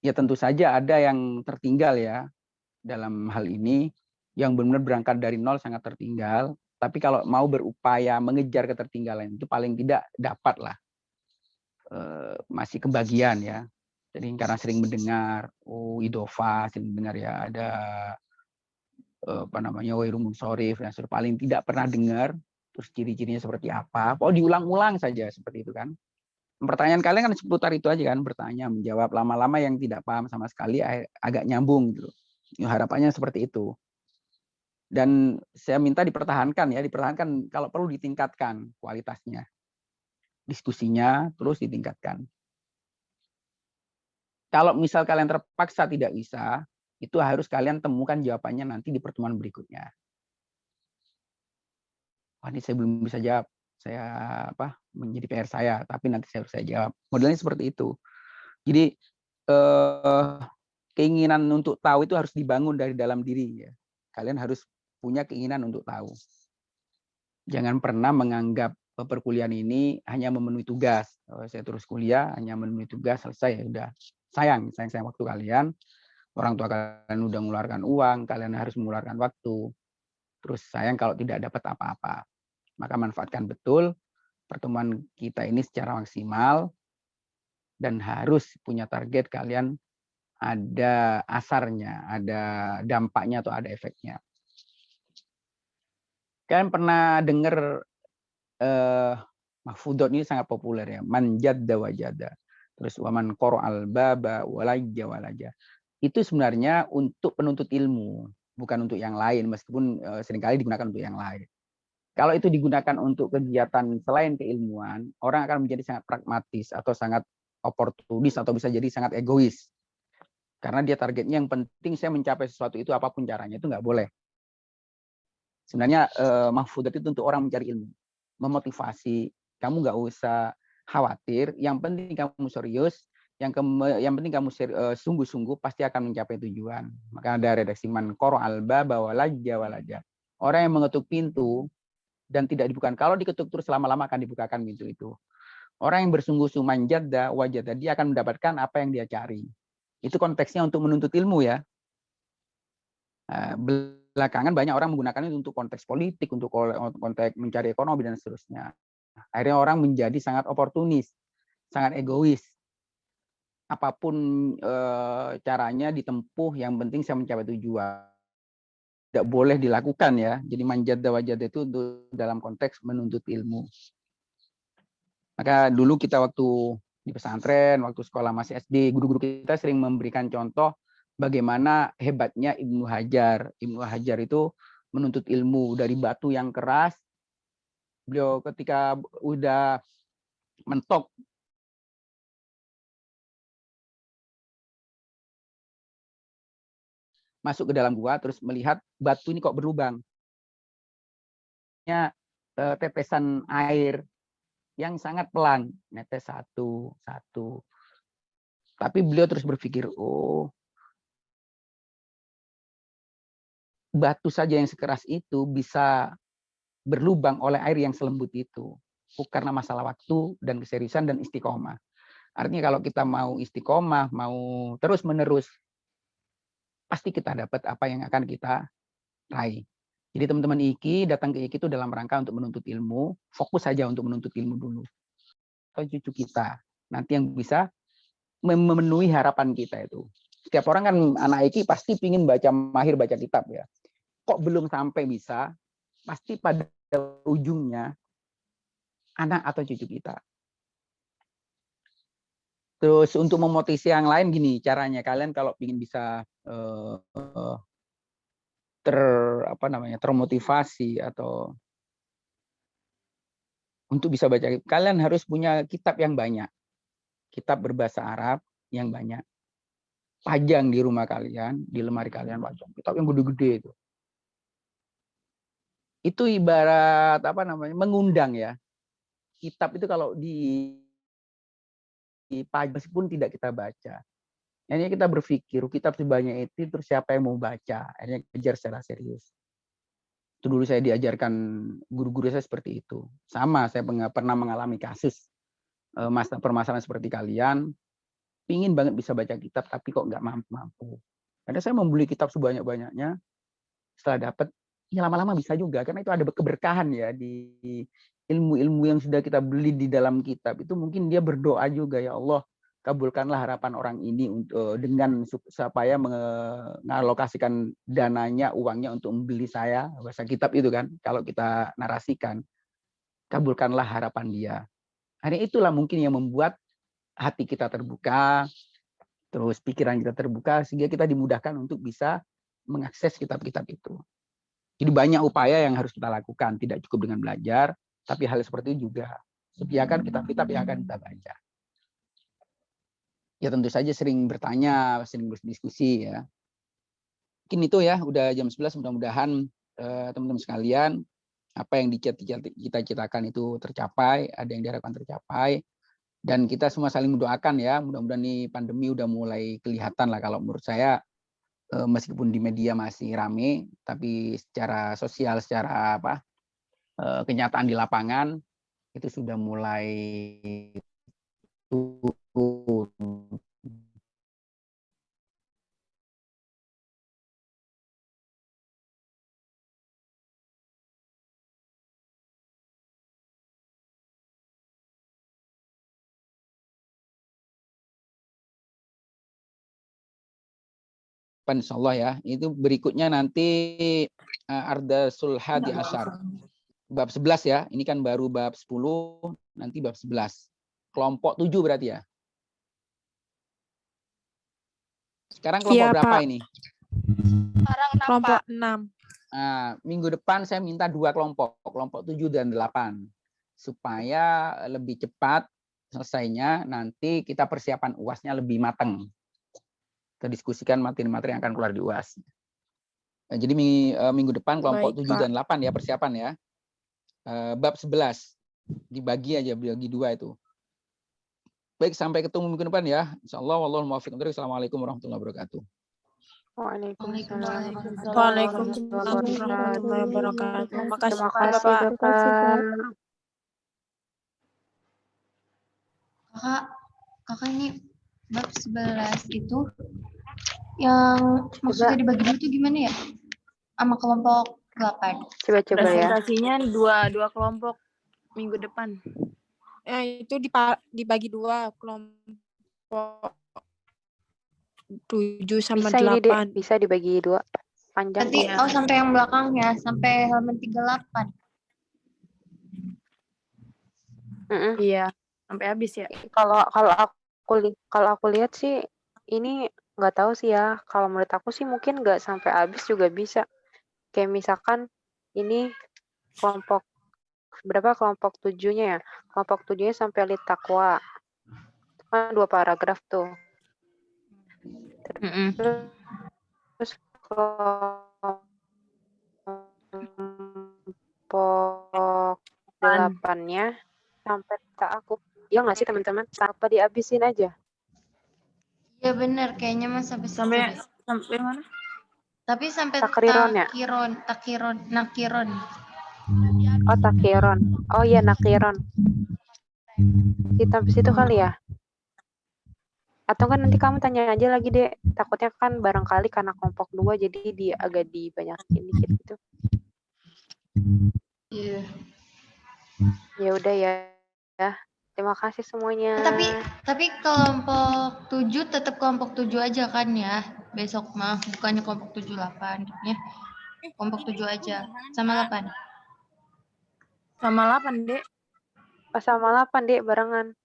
Speaker 11: Ya tentu saja ada yang tertinggal ya dalam hal ini, yang benar-benar berangkat dari nol sangat tertinggal. Tapi kalau mau berupaya mengejar ketertinggalan itu paling tidak dapat lah. Masih kebagian ya. Jadi karena sering mendengar, idofa, sering mendengar ya ada wairumun sorif, yang paling tidak pernah dengar, terus ciri-cirinya seperti apa. Diulang-ulang saja seperti itu kan. Pertanyaan kalian kan seputar itu aja kan, bertanya, menjawab, lama-lama yang tidak paham sama sekali agak nyambung gitu. Harapannya seperti itu. Dan saya minta dipertahankan kalau perlu ditingkatkan kualitasnya. diskusinya terus ditingkatkan. Kalau misal kalian terpaksa tidak bisa, itu harus kalian temukan jawabannya nanti di pertemuan berikutnya. Wah, ini saya belum bisa jawab. Saya menjadi PR saya, tapi nanti saya jawab. Modelnya seperti itu. Jadi keinginan untuk tahu itu harus dibangun dari dalam diri ya. Kalian harus punya keinginan untuk tahu. Jangan pernah menganggap perkuliahan ini hanya memenuhi tugas. Saya terus kuliah hanya memenuhi tugas, selesai ya udah. Sayang waktu kalian. Orang tua kalian udah mengeluarkan uang, kalian harus mengeluarkan waktu. Terus sayang kalau tidak dapat apa-apa. Maka manfaatkan betul pertemuan kita ini secara maksimal dan harus punya target kalian ada asarnya, ada dampaknya atau ada efeknya. Kalian pernah dengar mahfudot ini sangat populer ya, man jadda wajada. Terus waman qara'al baba walajja walaja. Itu sebenarnya untuk penuntut ilmu, bukan untuk yang lain, meskipun seringkali digunakan untuk yang lain. Kalau itu digunakan untuk kegiatan selain keilmuan, orang akan menjadi sangat pragmatis atau sangat oportunis atau bisa jadi sangat egois. Karena dia targetnya yang penting saya mencapai sesuatu itu apapun caranya, itu nggak boleh. Sebenarnya mahfudat itu untuk orang mencari ilmu, memotivasi, kamu nggak usah khawatir, yang penting kamu serius, yang penting kamu sungguh-sungguh pasti akan mencapai tujuan. Maka ada redaksi man qara'al baba walajja walaja. Orang yang mengetuk pintu dan tidak dibukakan, kalau diketuk terus lama-lama akan dibukakan pintu itu. Orang yang bersungguh-sungguh manjadda wajada, dia akan mendapatkan apa yang dia cari. Itu konteksnya untuk menuntut ilmu ya. Belakangan banyak orang menggunakannya untuk konteks politik, untuk konteks mencari ekonomi dan seterusnya. Akhirnya orang menjadi sangat oportunis, sangat egois. Apapun caranya ditempuh, yang penting saya mencapai tujuan. Tidak boleh dilakukan ya. Jadi manjadda wajada itu untuk dalam konteks menuntut ilmu. Maka dulu kita waktu di pesantren, waktu sekolah masih SD, guru-guru kita sering memberikan contoh bagaimana hebatnya Ibnu Hajar. Ibnu Hajar itu menuntut ilmu dari batu yang keras. Beliau ketika udah mentok masuk ke dalam gua, terus melihat batu ini kok berlubang. Tetesan air yang sangat pelan, netes satu. Tapi beliau terus berpikir, oh, batu saja yang sekeras itu bisa berlubang oleh air yang selembut itu. Karena masalah waktu dan keseriusan dan istiqomah. Artinya kalau kita mau istiqomah, mau terus-menerus, pasti kita dapat apa yang akan kita raih. Jadi teman-teman IKI datang ke IKI itu dalam rangka untuk menuntut ilmu, fokus saja untuk menuntut ilmu dulu. Atau cucu kita, nanti yang bisa memenuhi harapan kita itu. Setiap orang kan anak IKI pasti ingin mahir baca kitab ya. Kok belum sampai bisa, pasti pada ujungnya anak atau cucu kita. Terus untuk memotivasi yang lain gini caranya, kalian kalau ingin bisa termotivasi atau untuk bisa baca, kalian harus punya kitab yang banyak, kitab berbahasa Arab yang banyak, pajang di rumah kalian, di lemari kalian, pajang kitab yang gede-gede itu ibarat mengundang ya. Kitab itu kalau di pajang meskipun tidak kita baca, akhirnya kita berpikir kitab sebanyak itu terus siapa yang mau baca, akhirnya kejar secara serius. Itu dulu saya diajarkan guru-guru saya seperti itu. Sama, saya pernah mengalami kasus permasalahan seperti kalian, pingin banget bisa baca kitab tapi kok nggak mampu. Karena saya membeli kitab sebanyak-banyaknya, setelah dapat, ya lama-lama bisa juga, karena itu ada keberkahan ya di ilmu-ilmu yang sudah kita beli di dalam kitab. Itu mungkin dia berdoa juga, ya Allah, kabulkanlah harapan orang ini dengan supaya mengalokasikan dananya, uangnya untuk membeli saya bahasa kitab itu kan. Kalau kita narasikan, kabulkanlah harapan dia. Hari itulah mungkin yang membuat hati kita terbuka, terus pikiran kita terbuka, sehingga kita dimudahkan untuk bisa mengakses kitab-kitab itu. Jadi banyak upaya yang harus kita lakukan, tidak cukup dengan belajar, tapi hal seperti itu juga. sediakan kitab-kitab yang akan kita baca. Ya tentu saja sering bertanya, sering berdiskusi ya. Mungkin itu ya, udah jam 11, mudah-mudahan teman-teman sekalian apa yang kita citakan itu tercapai, ada yang diharapkan tercapai, dan kita semua saling mendoakan ya, mudah-mudahan nih pandemi udah mulai kelihatan lah. Kalau menurut saya meskipun di media masih rame, tapi secara sosial, secara kenyataan di lapangan itu sudah mulai turun. Insyaallah ya. Itu berikutnya nanti Arda Sulhadi Asyar. Bab 11 ya. Ini kan baru bab 10, nanti bab 11. Kelompok 7 berarti ya. Sekarang kelompok berapa Pak? Ini?
Speaker 6: Sekarang kelompok 6.
Speaker 11: Nah, minggu depan saya minta 2 kelompok, kelompok 7 dan 8. Supaya lebih cepat selesainya, nanti kita persiapan UAS-nya lebih matang. Kita diskusikan materi-materi yang akan keluar di UAS. Nah, jadi minggu depan kelompok 7 dan 8 ya persiapan ya. Bab 11 dibagi aja, bagi 2 itu. Baik, sampai ketemu minggu depan ya. Insyaallah wallahul muwaffiq. Assalamualaikum warahmatullahi wabarakatuh.
Speaker 12: Waalaikumsalam warahmatullahi wabarakatuh. Makasih Bapak.
Speaker 13: Kakak ini bab 11 itu yang maksudnya dibagi dua itu gimana ya? Sama kelompok 8.
Speaker 12: Coba ya. Presentasinya dua kelompok minggu depan. Itu dibagi 2 kelompok 7 sama 8.
Speaker 9: Bisa dibagi 2. Panjang.
Speaker 13: Nanti sampai yang belakangnya, sampai halaman 38.
Speaker 12: Iya, sampai habis ya.
Speaker 9: Kalau aku lihat sih ini nggak tahu sih ya. Kalau menurut aku sih mungkin nggak sampai habis juga bisa. Kayak misalkan ini kelompok berapa, kelompok 7-nya ya? Kelompok 7-nya sampai lid taqwa. Itu kan 2 paragraf tuh. Terus kelompok 8-nya sampai ke aku. Ya nggak sih teman-teman? Apa dihabisin aja?
Speaker 13: Iya benar, kayaknya Mas sampai
Speaker 12: mana?
Speaker 13: Tapi sampai
Speaker 9: Takriron ya?
Speaker 13: nakiron.
Speaker 9: Oh, takiron. Oh iya, nakiron. Kita habis itu kali ya? Atau kan nanti kamu tanya aja lagi, Dek. Takutnya kan barangkali karena kelompok 2 jadi dia agak dibanyakin dikit gitu.
Speaker 13: Iya.
Speaker 9: Ya udah ya. Terima kasih semuanya.
Speaker 13: Tapi kelompok 7 tetap kelompok 7 aja kan ya? Besok mah bukannya kelompok 7 8 ya. Kelompok 7 aja sama 8.
Speaker 12: Sama 8, Dek.
Speaker 9: Sama 8, Dek, barengan.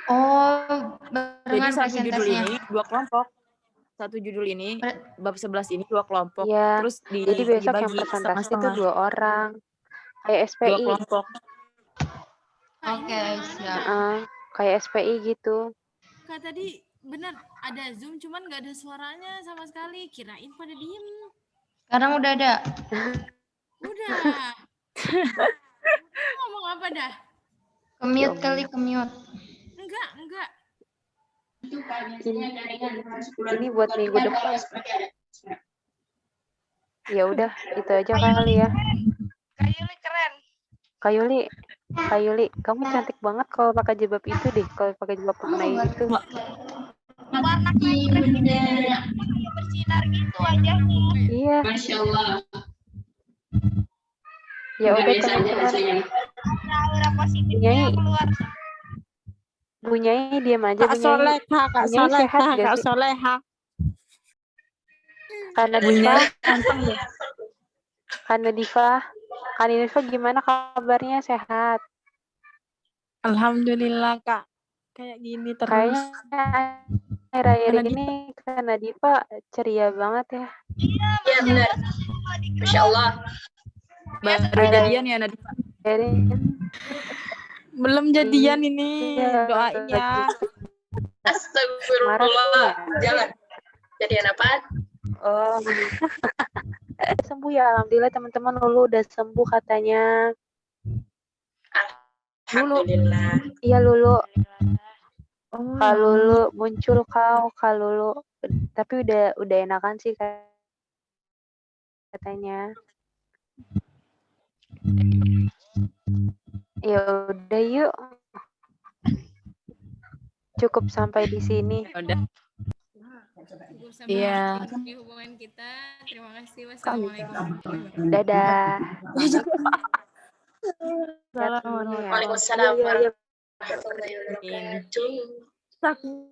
Speaker 13: Oh, barengan.
Speaker 12: Jadi satu judul ini 2 kelompok. Satu judul ini bab 11 ini 2 kelompok.
Speaker 9: Ya,
Speaker 12: Terus
Speaker 9: jadi besok yang presentasi itu 2 orang. Kayak SPI.
Speaker 12: 2 kelompok.
Speaker 13: Oke, siap.
Speaker 9: Kayak SPI gitu.
Speaker 10: Kak tadi benar ada Zoom cuman nggak ada suaranya sama sekali. Kirain pada diem.
Speaker 13: Sekarang udah ada.
Speaker 10: Udah. Ngomong apa dah?
Speaker 13: Kemute kali, kemute.
Speaker 10: Enggak.
Speaker 9: Ini buat minggu depan. Ya udah, itu aja kali ya.
Speaker 6: Kayuli keren.
Speaker 9: Kayuli, kamu cantik banget kalau pakai jilbab itu deh. Kalau pakai jilbab menai itu.
Speaker 6: Warna kayunya bersinar gitu wajahnya.
Speaker 9: Iya.
Speaker 6: Masya Allah.
Speaker 9: Ya udah teman-teman.
Speaker 6: Aura positifnya keluar.
Speaker 9: Bu Nyai diam aja, Bu Nyai.
Speaker 12: Kak Soleha, Kak Soleha.
Speaker 9: Karena Diva. Kak Diva gimana kabarnya, sehat?
Speaker 12: Alhamdulillah, Kak. Kayak gini terus.
Speaker 9: Kayaknya akhir-akhir ini Kak Diva ceria banget ya.
Speaker 6: Iya benar. Masya Allah.
Speaker 12: Baru jadian ya Nadifa. Belum jadian ini.
Speaker 9: Iya.
Speaker 12: Doain ya.
Speaker 14: Astagfirullah. Jangan. Jadian apaan?
Speaker 9: Oh. Sembuh ya, alhamdulillah teman-teman. Lulu udah sembuh katanya.
Speaker 14: Alhamdulillah.
Speaker 9: Iya Lulu.
Speaker 7: Oh,
Speaker 9: Kak Lulu muncul Kak Lulu. Tapi udah enakan sih katanya. Ya udah yuk. Cukup sampai di sini.
Speaker 12: Udah.
Speaker 10: Iya. Di hubungan kita. Terima kasih. Wassalamualaikum.
Speaker 9: Dadah.
Speaker 10: Assalamualaikum.
Speaker 14: Waalaikumsalam warahmatullahi wabarakatuh.